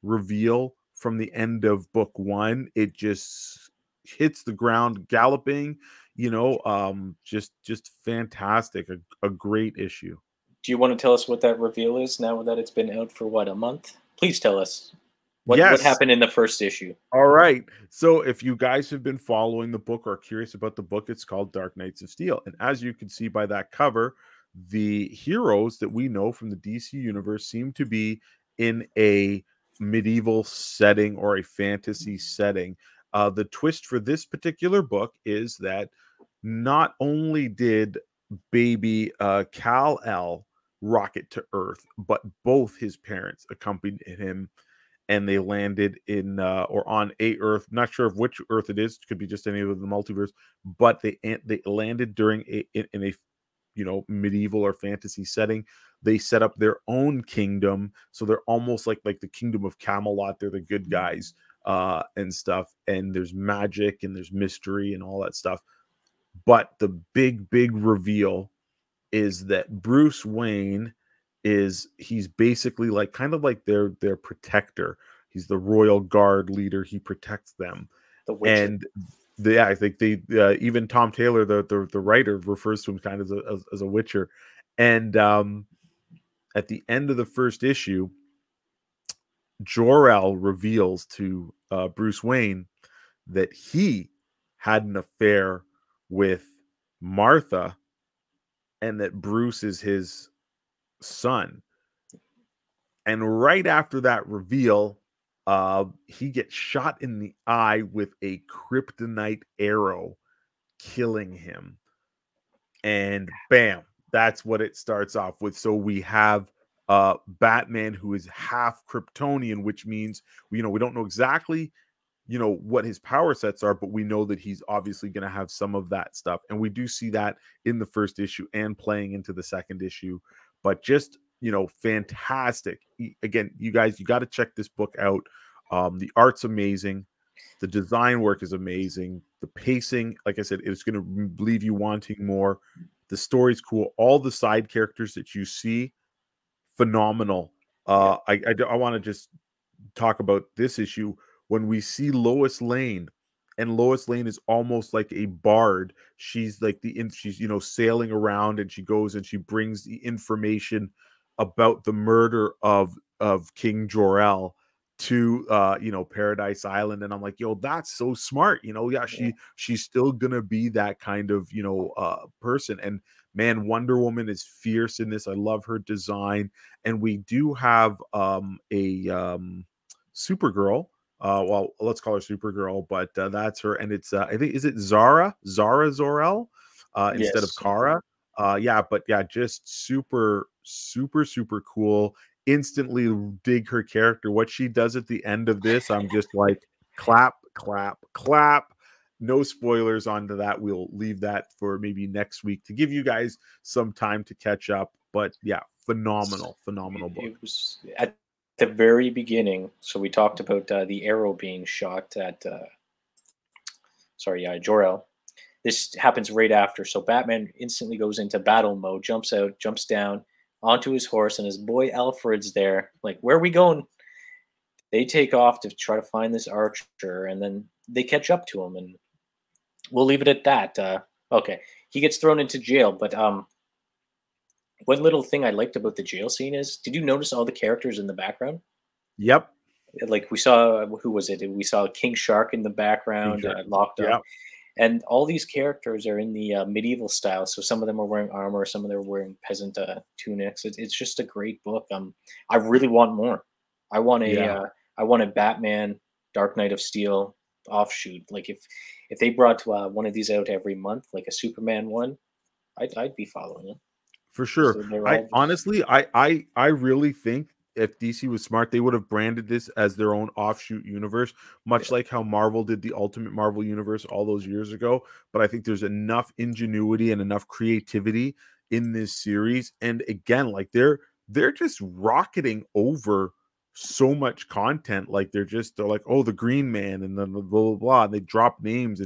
reveal from the end of book 1, it just hits the ground galloping. You know, just fantastic. A great issue. Do you want to tell us what that reveal is now that it's been out for a month? Please tell us. What happened in the first issue? All right. So if you guys have been following the book or are curious about the book, it's called Dark Knights of Steel. And as you can see by that cover, the heroes that we know from the DC universe seem to be in a medieval setting or a fantasy setting. The twist for this particular book is that not only did baby Kal-El rocket to Earth, but both his parents accompanied him, and they landed in or on a Earth. Not sure of which Earth it is. It could be just any of the multiverse, but they landed during in a medieval or fantasy setting. They set up their own kingdom, so they're almost like the kingdom of Camelot. They're the good guys and stuff, and there's magic and there's mystery and all that stuff. But the big reveal is that Bruce Wayne he's basically kind of like their protector. He's the royal guard leader. He protects them. And I think even Tom Taylor, the writer, refers to him kind of as a Witcher. And at the end of the first issue, Jor-El reveals to Bruce Wayne that he had an affair with Martha, and that Bruce is his son. And right after that reveal, he gets shot in the eye with a kryptonite arrow, killing him. And bam, that's what it starts off with. So we have Batman, who is half Kryptonian, which means we don't know exactly you know, what his power sets are, but we know that he's obviously going to have some of that stuff. And we do see that in the first issue and playing into the second issue. But just, you know, fantastic. Again, you guys, you got to check this book out. The art's amazing. The design work is amazing. The pacing, like I said, it's going to leave you wanting more. The story's cool. All the side characters that you see, phenomenal. I want to just talk about this issue when we see Lois Lane, and Lois Lane is almost like a bard. She's like she's, you know, sailing around, and she goes and she brings the information about the murder of King Jor-El to you know, Paradise Island. And I'm like, yo, that's so smart. You know, yeah, she's still gonna be that kind of, you know, person. And man, Wonder Woman is fierce in this. I love her design. And we do have a Supergirl. Well, let's call her Supergirl, but that's her. And it's I think, is it Zara Zor-El instead of Kara? Yeah, but yeah, just super cool. Instantly dig her character. What she does at the end of this, I'm just like, clap, clap, clap. No spoilers onto that. We'll leave that for maybe next week to give you guys some time to catch up. But yeah, phenomenal book. It was at the very beginning. So we talked about the arrow being shot at Jor-El. This happens right after. So Batman instantly goes into battle mode, jumps out, jumps down onto his horse, and his boy Alfred's there. Like, where are we going? They take off to try to find this archer, and then they catch up to him, and we'll leave it at that. Okay, he gets thrown into jail, but one little thing I liked about the jail scene is, did you notice all the characters in the background? Yep. Like, we saw, who was it? We saw King Shark in the background, locked up. Yep. And all these characters are in the medieval style. So some of them are wearing armor, some of them are wearing peasant tunics. It's just a great book. I really want more. I want a Batman Dark Knight of Steel offshoot. Like, if they brought one of these out every month, like a Superman one, I'd be following it. For sure. So honestly, I really think if DC was smart, they would have branded this as their own offshoot universe, much like how Marvel did the Ultimate Marvel Universe all those years ago. But I think there's enough ingenuity and enough creativity in this series. And again, like they're just rocketing over so much content. Like they're like, oh, the Green Man, and then blah blah blah. And they drop names,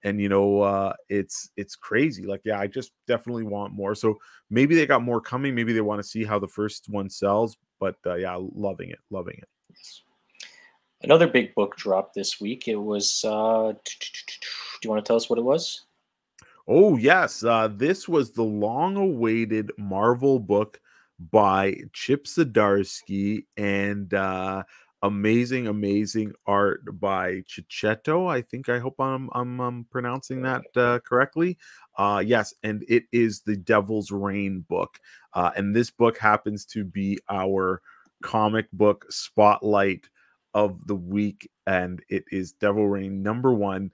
and you know, it's crazy. Like, yeah, I just definitely want more. So maybe they got more coming. Maybe they want to see how the first one sells. But yeah, loving it. Another big book dropped this week. It was. Do you want to tell us what it was? Oh yes, this was the long-awaited Marvel book by Chip Zdarsky, and amazing art by Chichetto. I hope I'm pronouncing that correctly. Yes, and it is the Devil's Reign book. And this book happens to be our comic book spotlight of the week, and it is Devil Reign #1.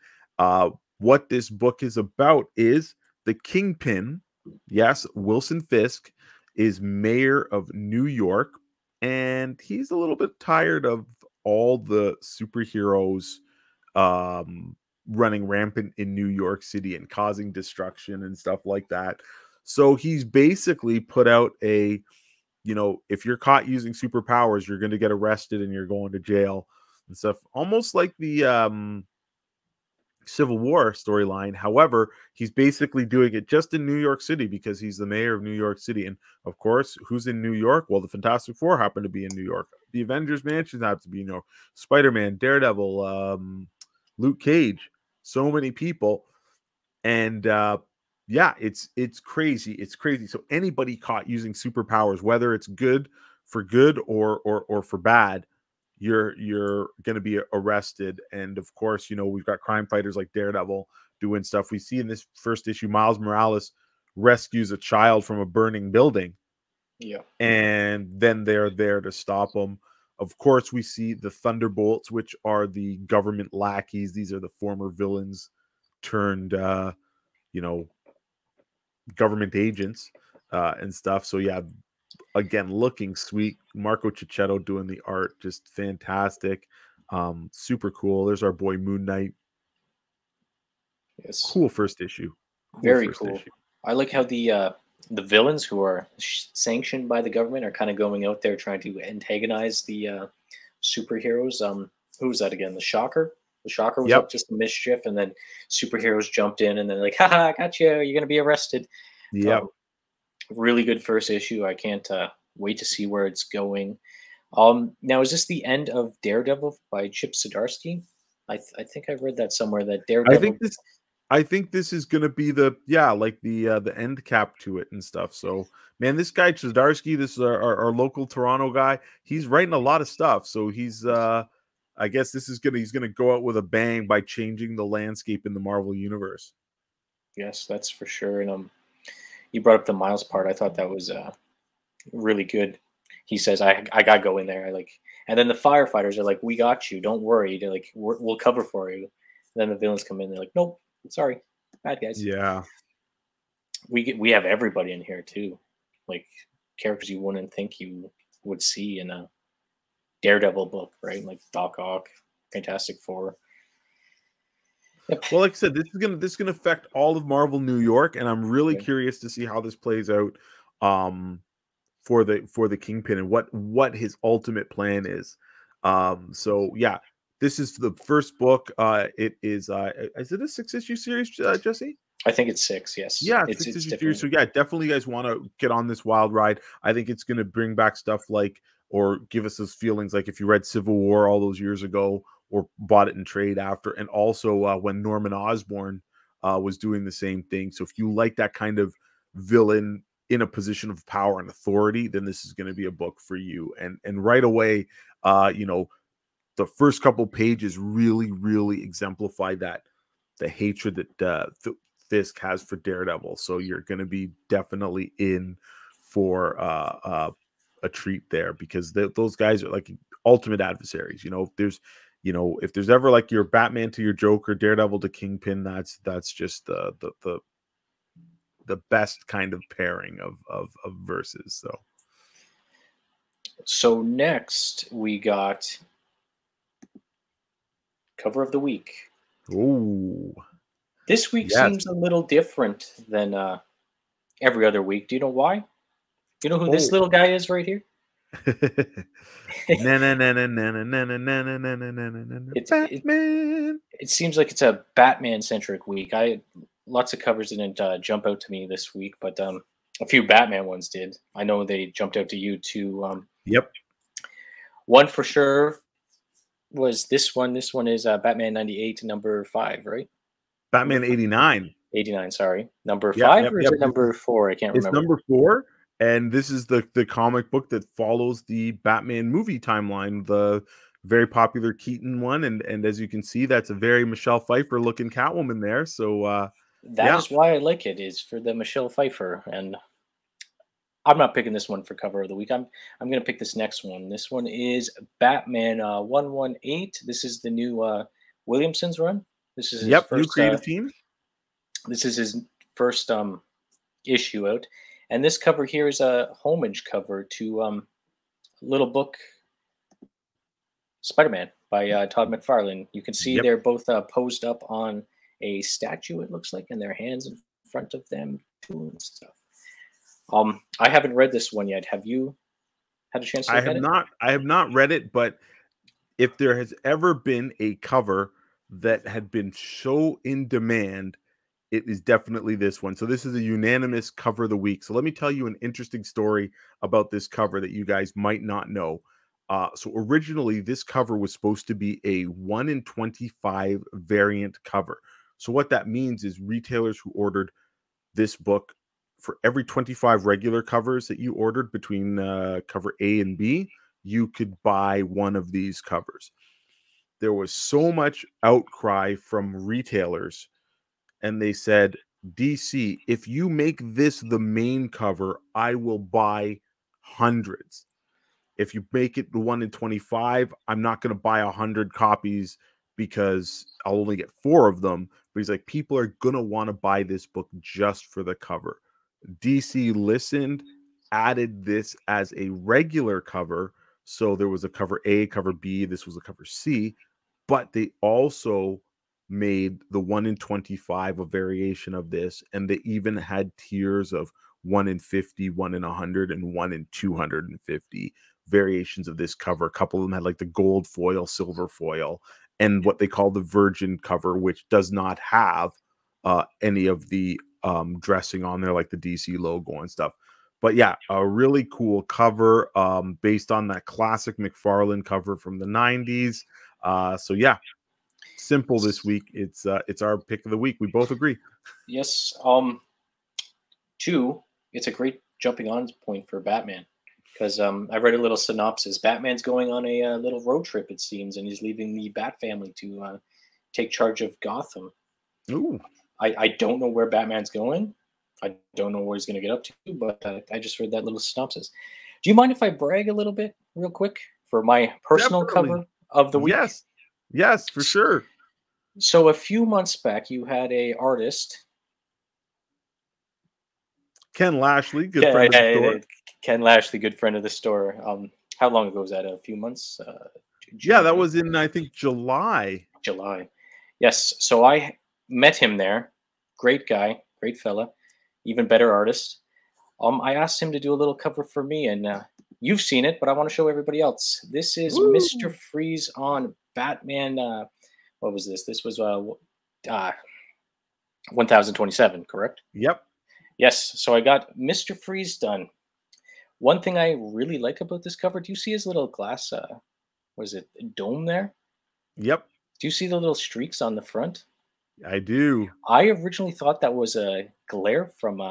What this book is about is the Kingpin, yes, Wilson Fisk, is mayor of New York, and he's a little bit tired of all the superheroes running rampant in New York City and causing destruction and stuff like that. So he's basically put out a, you know, if you're caught using superpowers, you're going to get arrested and you're going to jail and stuff. Almost like the Civil War storyline. However, he's basically doing it just in New York City because he's the mayor of New York City. And of course, who's in New York? Well, the Fantastic Four happen to be in New York. The Avengers Mansion happens to be in New York. Spider-Man, Daredevil, Luke Cage, so many people. And yeah, it's crazy. It's crazy. So anybody caught using superpowers, whether it's good or for bad, you're going to be arrested. And of course, you know, we've got crime fighters like Daredevil doing stuff. We see in this first issue, Miles Morales rescues a child from a burning building. Yeah. And then they're there to stop him. Of course, we see the Thunderbolts, which are the government lackeys. These are the former villains turned, you know, government agents and stuff. So yeah, again, looking sweet. Marco Cicchetto doing the art, just fantastic. Super cool. There's our boy Moon Knight. Yes. Cool first issue. Very cool. I like how the villains who are sanctioned by the government are kind of going out there trying to antagonize the superheroes. Who was that again? The Shocker. The Shocker was up to some mischief, and then superheroes jumped in, and then like, haha, I got you. You're gonna be arrested. Yep. Really good first issue. I can't wait to see where it's going. Now, is this the end of Daredevil by Chip Zdarsky? I think I read that somewhere that Daredevil. I think this is gonna be the the end cap to it and stuff. So man, this guy Zdarsky, this is our local Toronto guy. He's writing a lot of stuff. So he's I guess he's gonna go out with a bang by changing the landscape in the Marvel universe. Yes, that's for sure. And you brought up the Miles part. I thought that was really good. He says, I gotta go in there. And then the firefighters are like, we got you. Don't worry. They're like, we'll cover for you. And then the villains come in. They're like, nope, sorry, bad guys. Yeah. We have everybody in here too, like characters you wouldn't think you would see in a Daredevil book, right? Like Doc Ock, Fantastic Four. Yep. Well, like I said, this is gonna affect all of Marvel New York, and I'm really curious to see how this plays out. For the Kingpin and what his ultimate plan is. So yeah, this is the first book. It is it a 6-issue series, Jesse? I think it's 6, yes. Yeah, it's 6-issue series. So yeah, definitely you guys want to get on this wild ride. I think it's going to bring back stuff like, or give us those feelings like if you read Civil War all those years ago or bought it in trade after, and also when Norman Osborn was doing the same thing. So if you like that kind of villain in a position of power and authority, then this is going to be a book for you. And right away, the first couple pages really exemplify that, the hatred that Fisk has for Daredevil. So you're going to be definitely in for a treat there, because those guys are like ultimate adversaries. If there's ever like your Batman to your Joker, Daredevil to Kingpin, that's just the best kind of pairing of verses. So next we got cover of the week. Ooh, this week seems a little different than every other week. Do you know why? Do you know who this little guy is right here? Batman. It seems like it's a Batman centric week. Lots of covers didn't jump out to me this week, but a few Batman ones did. I know they jumped out to you too. Yep. One for sure was this one. This one is Batman 98 number 5, right? Batman 89. 89, sorry. Number 5 or is it number 4? I can't remember. It's number 4, and this is the comic book that follows the Batman movie timeline, the very popular Keaton one, and as you can see, that's a very Michelle Pfeiffer looking Catwoman there. So that is why I like it, is for the Michelle Pfeiffer. And I'm not picking this one for cover of the week. I'm going to pick this next one. This one is Batman 118. This is the new Williamson's run. This is his first, new creative team. This is his first issue out, and this cover here is a homage cover to little book Spider-Man by Todd McFarlane. You can see they're both posed up on a statue, it looks like, and their hands in front of them too and stuff. I haven't read this one yet. Have you had a chance to look at it? I have not read it, but if there has ever been a cover that had been so in demand, it is definitely this one. So this is a unanimous cover of the week. So let me tell you an interesting story about this cover that you guys might not know. So originally, this cover was supposed to be a 1 in 25 variant cover. So what that means is retailers who ordered this book, for every 25 regular covers that you ordered between cover A and B, you could buy one of these covers. There was so much outcry from retailers, and they said, DC, if you make this the main cover, I will buy hundreds. If you make it the 1 in 25, I'm not going to buy 100 copies because I'll only get 4 of them. But he's like, people are going to want to buy this book just for the cover. DC listened, added this as a regular cover So there was a cover A, cover B. This was a cover C, but they also made the 1 in 25 a variation of this, and they even had tiers of 1 in 50, 1 in 100, and 1 in 250 variations of this cover. A couple of them had like the gold foil, silver foil, and what they call the virgin cover, which does not have any of the dressing on there, like the DC logo and stuff. But yeah, a really cool cover based on that classic McFarlane cover from the 90s. So yeah, simple this week. It's our pick of the week. We both agree. Yes. Two, it's a great jumping on point for Batman because I read a little synopsis. Batman's going on a little road trip, it seems, and he's leaving the Bat family to take charge of Gotham. Ooh. I don't know where Batman's going. I don't know where he's going to get up to, but I just read that little synopsis. Do you mind if I brag a little bit real quick for my personal cover of the week? Yes, for sure. So a few months back, you had a artist, Ken Lashley, good friend of the store. Ken Lashley, good friend of the store. How long ago was that? A few months? Yeah, that was in, I think, July. July. Yes. So I met him there. Great guy, great fella, even better artist. I asked him to do a little cover for me, and you've seen it, but I want to show everybody else. This is Mr. Freeze on Batman. What was this? This was 1027, correct? Yep. Yes. So I got Mr. Freeze done. One thing I really like about this cover, do you see his little glass, what is it, dome there? Yep. Do you see the little streaks on the front? I do. I originally thought that was a glare from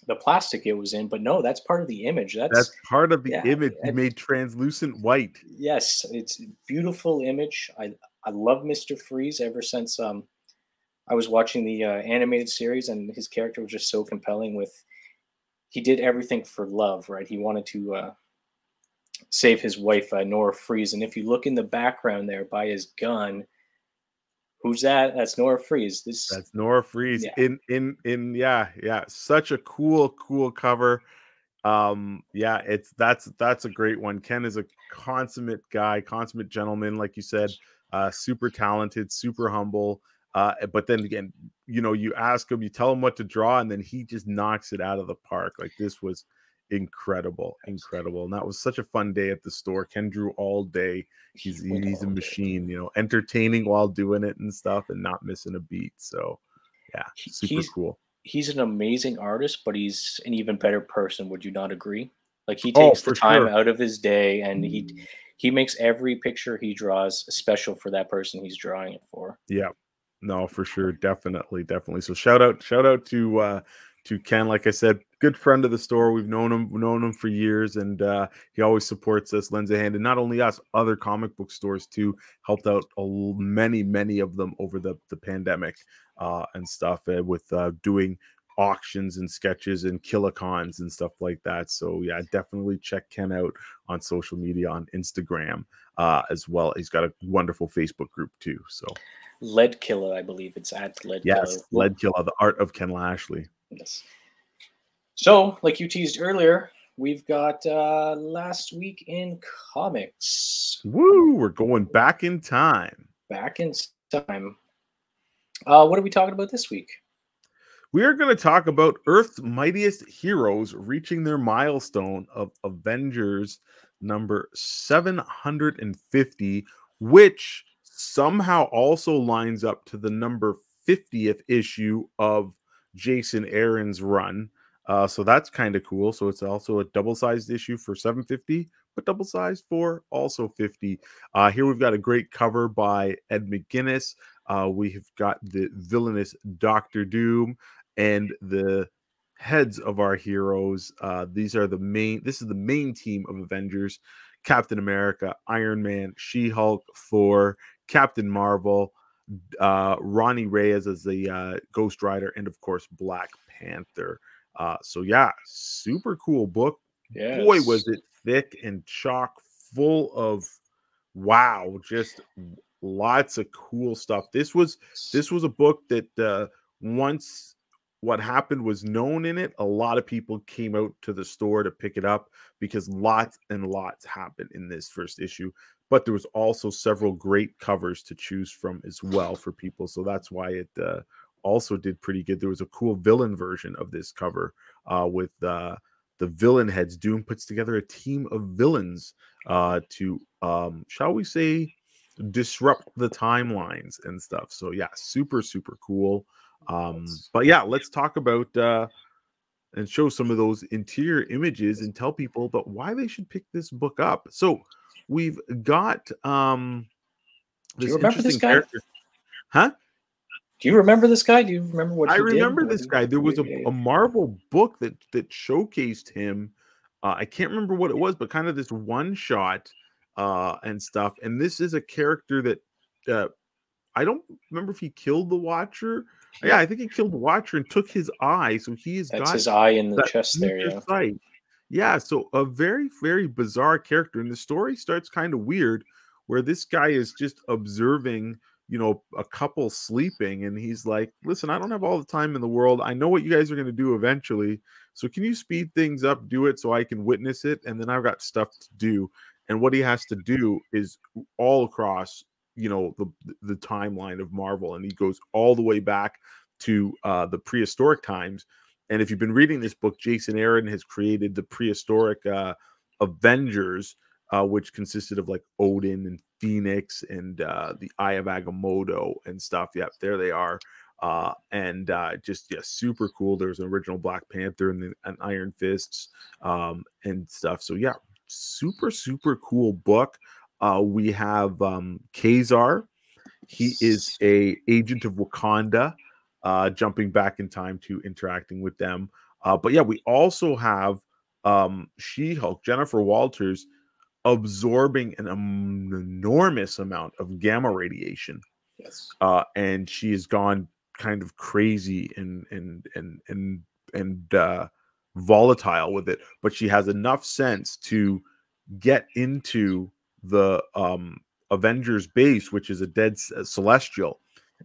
the plastic it was in, but no, that's part of the image. That's part of the image. He made translucent white. Yes, it's a beautiful image. I love Mr. Freeze ever since I was watching the animated series, and his character was just so compelling. He did everything for love, right? He wanted to save his wife, Nora Freeze, and if you look in the background there by his gun, who's that? That's Nora Freeze. That's Nora Freeze. Yeah. Such a cool cover. Yeah, that's a great one. Ken is a consummate guy, consummate gentleman, like you said, super talented, super humble. But then again, you ask him, you tell him what to draw, and then he just knocks it out of the park. Like, this was incredible. And that was such a fun day at the store. Ken drew all day. He's a machine, entertaining while doing it and stuff, and not missing a beat. So yeah, super cool. He's an amazing artist, but he's an even better person. Would you not agree? Like, he takes the time out of his day, and he makes every picture he draws special for that person he's drawing it for. Yeah, no, for sure, definitely. So shout out to Ken. Like I said, good friend of the store. We've known him for years, and he always supports us, lends a hand, and not only us, other comic book stores too. Helped out many of them over the pandemic and stuff with doing auctions and sketches and kilocons and stuff like that. So yeah, definitely check Ken out on social media, on Instagram as well. He's got a wonderful Facebook group too. So Lead Killer, I believe it's at Lead Killer. Yes, Lead Killer, the art of Ken Lashley. Yes. So, like you teased earlier, we've got last week in comics. Woo! We're going back in time. Back in time. What are we talking about this week? We are going to talk about Earth's Mightiest Heroes reaching their milestone of Avengers number 750, which somehow also lines up to the number 50th issue of Jason Aaron's run. So that's kind of cool. So it's also a double-sized issue for 750, but double-sized for also 50. Here we've got a great cover by Ed McGuinness. We have got the villainous Doctor Doom and the heads of our heroes. This is the main team of Avengers: Captain America, Iron Man, She-Hulk, Thor, Captain Marvel, Ronnie Reyes as the Ghost Rider, and of course Black Panther. So yeah, super cool book. Yes. Boy, was it thick and chock full of just lots of cool stuff. This was a book that once what happened was known in it. A lot of people came out to the store to pick it up because lots and lots happened in this first issue. But there was also several great covers to choose from as well for people. So that's why it also did pretty good. There was a cool villain version of this cover with the villain heads. Doom puts together a team of villains to, shall we say, disrupt the timelines and stuff. So yeah, super, super cool. But yeah, let's talk about and show some of those interior images and tell people about why they should pick this book up. So we've got Do this you remember this interesting guy? character. Huh? Do you remember this guy? Do you remember what I he did? remember this guy. There was a Marvel book that showcased him. I can't remember what it was, but kind of this one shot and stuff. And this is a character that I don't remember if he killed the Watcher. Yeah, I think he killed the Watcher and took his eye. So he's That's got his eye in the that chest there, future yeah. sight. Yeah, so a very, very bizarre character. And the story starts kind of weird where this guy is just observing, you know, a couple sleeping. And he's like, listen, I don't have all the time in the world. I know what you guys are going to do eventually. So can you speed things up, do it so I can witness it? And then I've got stuff to do. And what he has to do is all across, you know, the timeline of Marvel. And he goes all the way back to the prehistoric times. And if you've been reading this book, Jason Aaron has created the prehistoric Avengers, which consisted of like Odin and Phoenix and the Eye of Agamotto and stuff. Yep, there they are. Just, yeah, super cool. There's an original Black Panther and an Iron Fists and stuff. So yeah, super, super cool book. We have Kazar. He is a agent of Wakanda, jumping back in time to interacting with them. But yeah, we also have She-Hulk, Jennifer Walters, absorbing an enormous amount of gamma radiation. Yes. And she has gone kind of crazy and volatile with it. But she has enough sense to get into the Avengers base, which is a dead celestial,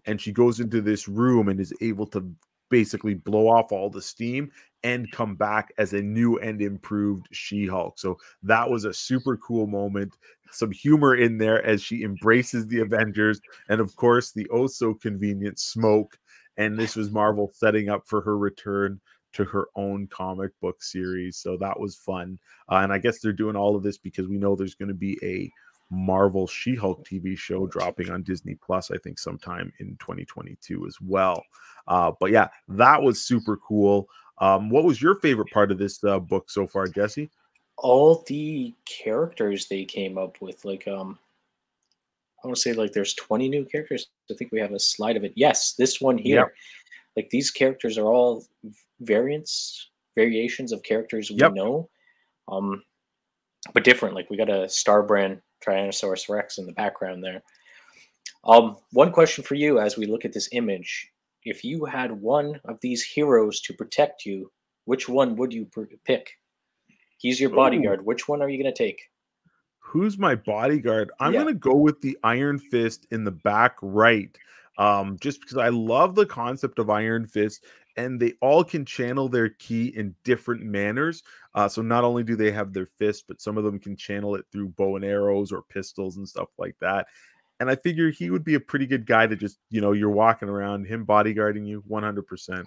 and she goes into this room and is able to basically blow off all the steam and come back as a new and improved She-Hulk. So that was a super cool moment. Some humor in there as she embraces the Avengers, and of course the oh so convenient smoke. And this was Marvel setting up for her return to her own comic book series. So that was fun. And I guess they're doing all of this because we know there's going to be a Marvel She-Hulk TV show dropping on Disney Plus, I think sometime in 2022 as well. But yeah, that was super cool. What was your favorite part of this book so far, Jesse? All the characters they came up with, like I want to say like there's 20 new characters. I think we have a slide of it. Yes, this one here. Yep. Like these characters are all variations of characters we Yep. know, but different. Like we got a Star Brand Tyrannosaurus Rex in the background there. One question for you as we look at this image: if you had one of these heroes to protect you, which one would you pick? He's your bodyguard. Which one are you going to take? Who's my bodyguard? I'm Yeah. going to go with the Iron Fist in the back right. Just because I love the concept of Iron Fist, and they all can channel their ki in different manners. So not only do they have their fist, but some of them can channel it through bow and arrows or pistols and stuff like that. And I figure he would be a pretty good guy to just, you know, you're walking around, him bodyguarding you 100%.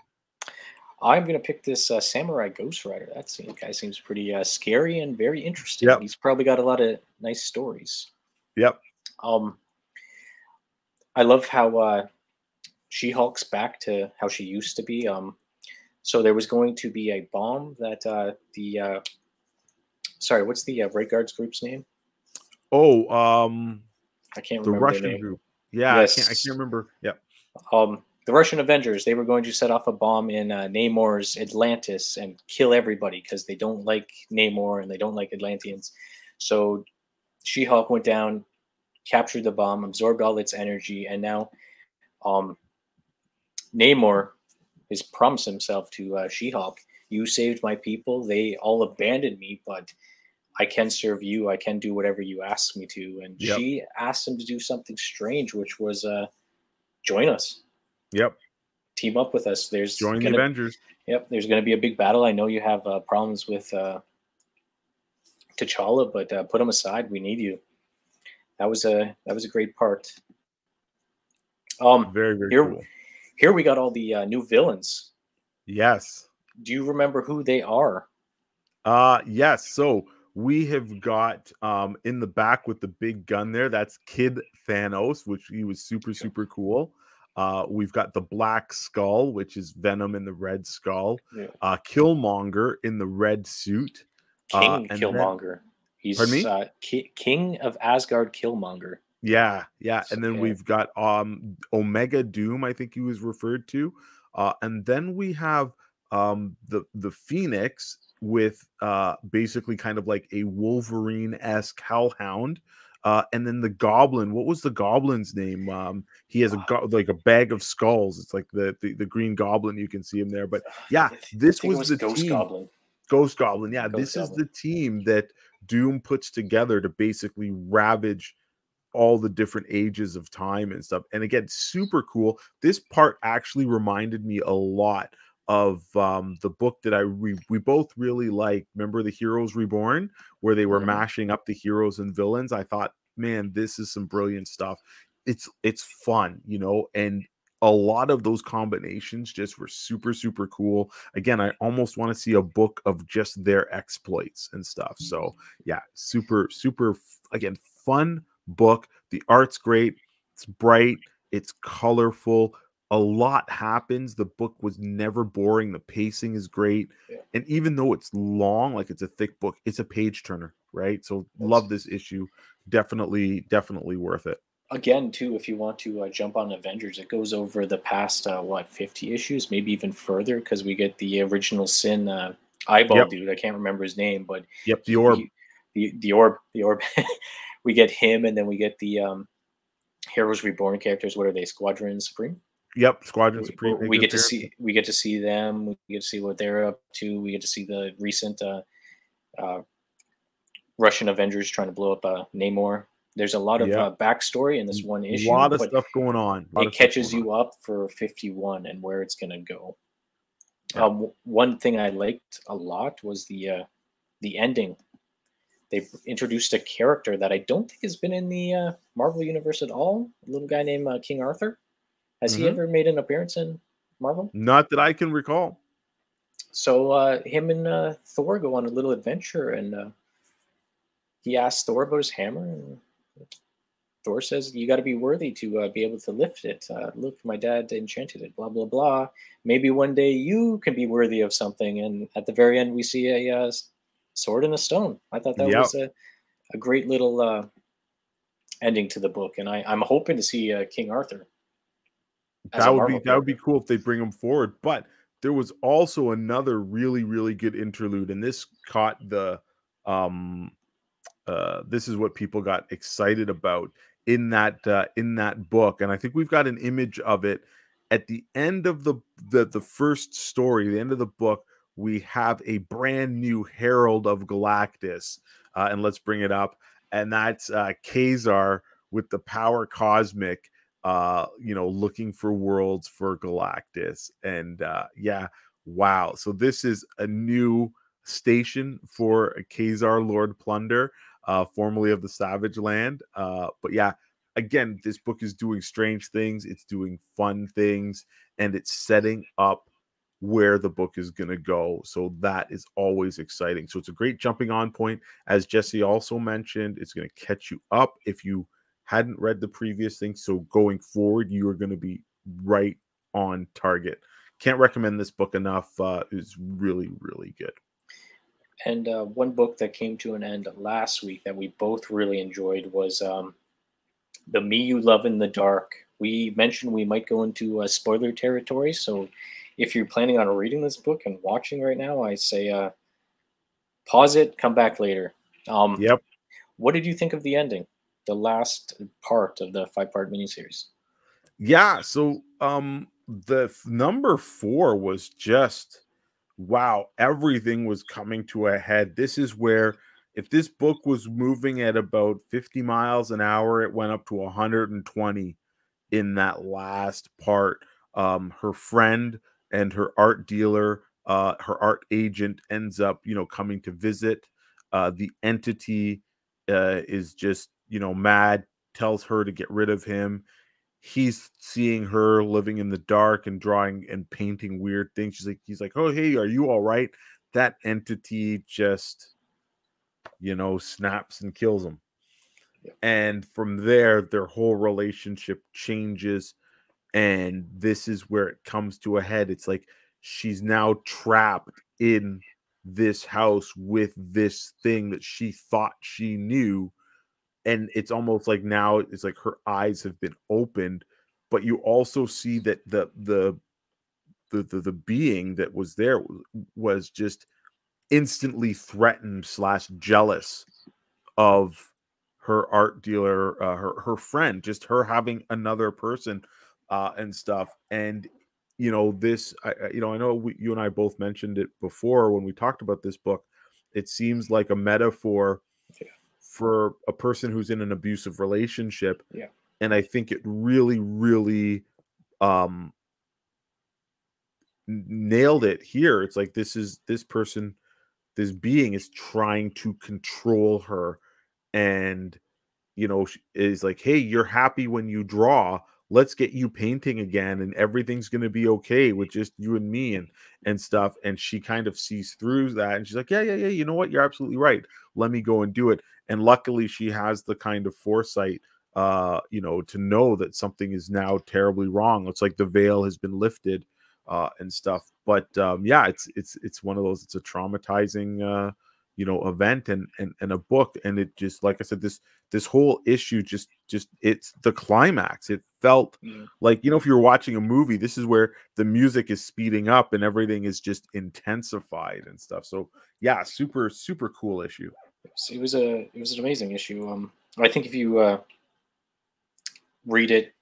I'm going to pick this Samurai Ghost Rider. That guy seems pretty scary and very interesting. Yep. He's probably got a lot of nice stories. Yep. I love how She-Hulk's back to how she used to be. So there was going to be a bomb that sorry, what's the Red Guards group's name? Oh, I can't the remember Russian their name. group. Yeah, Yes. I can't remember. Yep. The Russian Avengers, they were going to set off a bomb in Namor's Atlantis and kill everybody because they don't like Namor and they don't like Atlanteans. So She-Hulk went down, captured the bomb, absorbed all its energy, and now Namor has promised himself to She-Hulk, you saved my people. They all abandoned me, but I can serve you. I can do whatever you ask me to. And Yep. she asked him to do something strange, which was join us. Yep. team up with us. There's Join the Avengers. Yep, there's gonna be a big battle. I know you have problems with T'Challa, but put him aside. We need you. That was a great part. Very, very here cool. here we got all the new villains. Yes. Do you remember who they are? Yes. So we have got in the back with the big gun there. That's Kid Thanos, which he was super cool. We've got the Black Skull, which is Venom in the red skull. Yeah. Killmonger in the red suit. King Killmonger. He's King of Asgard Killmonger. Yeah. And then we've got Omega Doom, I think he was referred to. And then we have the Phoenix with basically kind of like a Wolverine-esque hellhound. And then the Goblin. What was the Goblin's name? He has like a bag of skulls. It's like the Green Goblin. You can see him there. But yeah, this was the Ghost team. Goblin. Ghost Goblin. Yeah, this is the team that Doom puts together to basically ravage all the different ages of time and stuff. And again, super cool. This part actually reminded me a lot of the book that we both really like. Remember the Heroes Reborn, where they were mashing up the heroes and villains? I thought, man, this is some brilliant stuff. It's fun, you know, and a lot of those combinations just were super cool. Again, I almost want to see a book of just their exploits and stuff. So yeah, super again, fun book. The art's great. It's bright. It's colorful. A lot happens. The book was never boring. The pacing is great. Yeah. And even though it's long, like it's a thick book, it's a page turner, right? So love this issue. Definitely worth it. Again, too, if you want to jump on Avengers, it goes over the past 50 issues, maybe even further, because we get the original Sin eyeball dude. I can't remember his name, but the orb. The orb. We get him, and then we get the Heroes Reborn characters. What are they? Squadron Supreme. Yep, Squadron Supreme. We get to see them. We get to see what they're up to. We get to see the recent Russian Avengers trying to blow up Namor. There's a lot of backstory in this one issue. A lot of stuff going on. It catches you up for 51 and where it's going to go. Yeah. One thing I liked a lot was the ending. They introduced a character that I don't think has been in the Marvel universe at all. A little guy named King Arthur. Has he ever made an appearance in Marvel? Not that I can recall. So him and Thor go on a little adventure, and he asks Thor about his hammer, and Thor says, "You got to be worthy to be able to lift it. Look, my dad enchanted it, blah, blah, blah. Maybe one day you can be worthy of something." And at the very end, we see a sword and a stone. I thought that was a great little ending to the book. And I'm hoping to see King Arthur. That would be cool if they bring him forward. But there was also another really good interlude, and this caught the this is what people got excited about in that book. And I think we've got an image of it at the end of the first story, the end of the book. We have a brand new Herald of Galactus, and let's bring it up. And that's Kazar with the power cosmic, looking for worlds for Galactus. And wow. So this is a new station for Kazar Lord Plunder, formerly of the Savage Land. But yeah, again, this book is doing strange things. It's doing fun things, and it's setting up where the book is going to go. So that is always exciting. So it's a great jumping on point. As Jesse also mentioned, it's going to catch you up if you hadn't read the previous thing. So going forward, you are going to be right on target. Can't recommend this book enough. It's really good. And one book that came to an end last week that we both really enjoyed was The Me You Love in the Dark. We mentioned we might go into spoiler territory, so if you're planning on reading this book and watching right now, I say pause it, come back later. Yep. What did you think of the ending, the last part of the 5-part miniseries? Yeah, so the number 4 was just, wow, everything was coming to a head. This is where, if this book was moving at about 50 miles an hour, it went up to 120 in that last part. her friend and her art dealer, her art agent ends up, coming to visit. The entity is just, mad, tells her to get rid of him. He's seeing her living in the dark and drawing and painting weird things. He's like, oh, hey, are you all right? That entity just, snaps and kills him. And from there, their whole relationship changes. And this is where it comes to a head. It's like she's now trapped in this house with this thing that she thought she knew. And it's almost like now it's like her eyes have been opened, but you also see that the being that was there was just instantly threatened / jealous of her art dealer, her friend, just her having another person and stuff. And this, I know you and I both mentioned it before when we talked about this book. It seems like a metaphor for a person who's in an abusive relationship. Yeah. And I think it really, really nailed it here. It's like this person, this being is trying to control her, and is like, hey, you're happy when you draw, let's get you painting again, and everything's going to be okay with just you and me and stuff. And she kind of sees through that, and she's like, yeah, you know what, you're absolutely right, let me go and do it. And luckily she has the kind of foresight to know that something is now terribly wrong. It's like the veil has been lifted and stuff. But yeah, it's one of those, it's a traumatizing event and a book. And it just, like I said, this whole issue just it's the climax. It felt like, if you're watching a movie, this is where the music is speeding up and everything is just intensified and stuff. So yeah, super, super cool issue. It was an amazing issue. I think if you read it,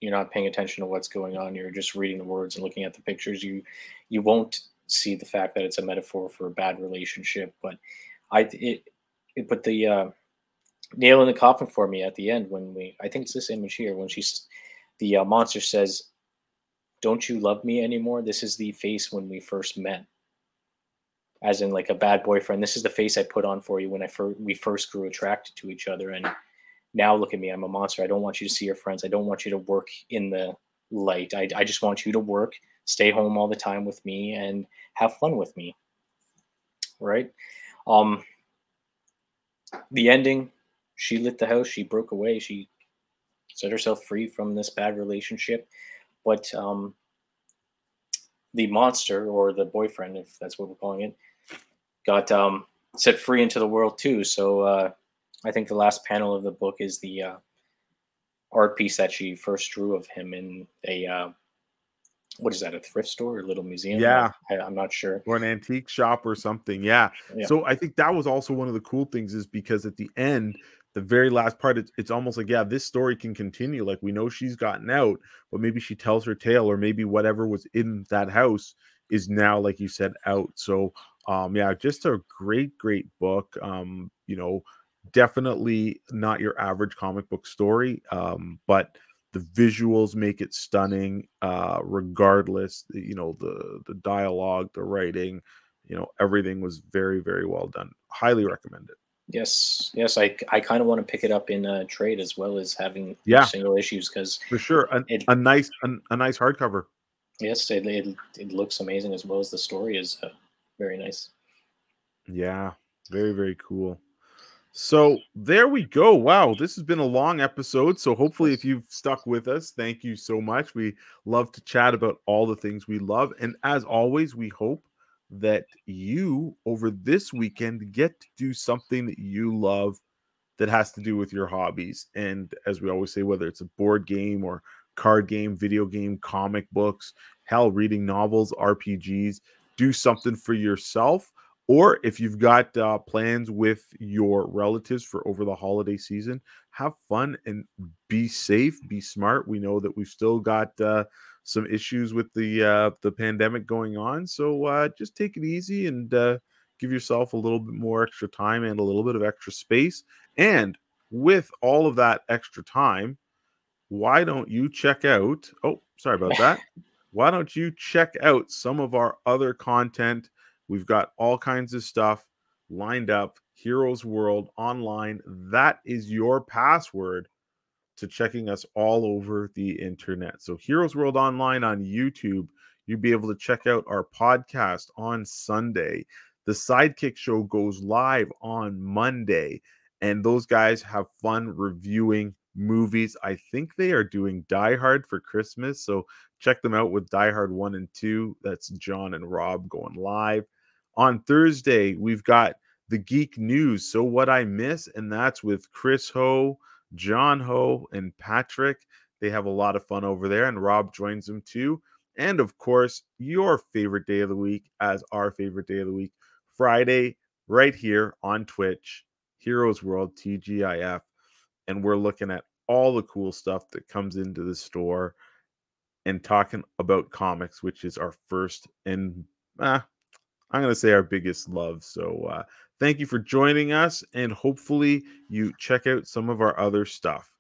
you're not paying attention to what's going on, you're just reading the words and looking at the pictures, you won't see the fact that it's a metaphor for a bad relationship. But it put the nail in the coffin for me at the end when I think it's this image here, when the monster says, "Don't you love me anymore? This is the face when we first met." As in, like, a bad boyfriend. This is the face I put on for you when we first grew attracted to each other. And now look at me, I'm a monster. I don't want you to see your friends. I don't want you to work in the light. I just want you to work, stay home all the time with me, and have fun with me. Right? The ending, she lit the house, she broke away, she set herself free from this bad relationship. But the monster, or the boyfriend, if that's what we're calling it, got set free into the world too. So I think the last panel of the book is the art piece that she first drew of him in a what is that, a thrift store or a little museum? Yeah. I'm not sure. Or an antique shop or something. Yeah. So I think that was also one of the cool things, is because at the end, the very last part, it's almost like, yeah, this story can continue. Like, we know she's gotten out, but maybe she tells her tale, or maybe whatever was in that house is now, like you said, out. So yeah, just a great book. Definitely not your average comic book story, but the visuals make it stunning, regardless. The dialogue, the writing, everything was very, very well done. Highly recommend it. Yes, I kind of want to pick it up in a trade, as well as having single issues, because for sure a nice hardcover. Yes, it looks amazing, as well as the story is very nice. Yeah, very, very cool. So there we go. Wow, this has been a long episode. So hopefully, if you've stuck with us, thank you so much. We love to chat about all the things we love. And as always, we hope that you, over this weekend, get to do something that you love that has to do with your hobbies. And as we always say, whether it's a board game or card game, video game, comic books, hell, reading novels, RPGs, do something for yourself. Or if you've got plans with your relatives for over the holiday season, have fun and be safe, be smart. We know that we've still got some issues with the pandemic going on. So just take it easy and give yourself a little bit more extra time and a little bit of extra space. And with all of that extra time, why don't you check out, oh, sorry about that. Why don't you check out some of our other content? We've got all kinds of stuff lined up. Heroes World Online. That is your password to checking us all over the internet. So Heroes World Online on YouTube. You'll be able to check out our podcast on Sunday. The Sidekick Show goes live on Monday, and those guys have fun reviewing movies. I think they are doing Die Hard for Christmas, so check them out with Die Hard 1 and 2. That's John and Rob going live. On Thursday, we've got the Geek News, So What I Miss, and that's with Chris Ho, John Ho, and Patrick. They have a lot of fun over there, and Rob joins them too. And of course, your favorite day of the week, as our favorite day of the week, Friday, right here on Twitch, Heroes World TGIF. And we're looking at all the cool stuff that comes into the store and talking about comics, which is our first and I'm going to say our biggest love. So thank you for joining us, and hopefully you check out some of our other stuff.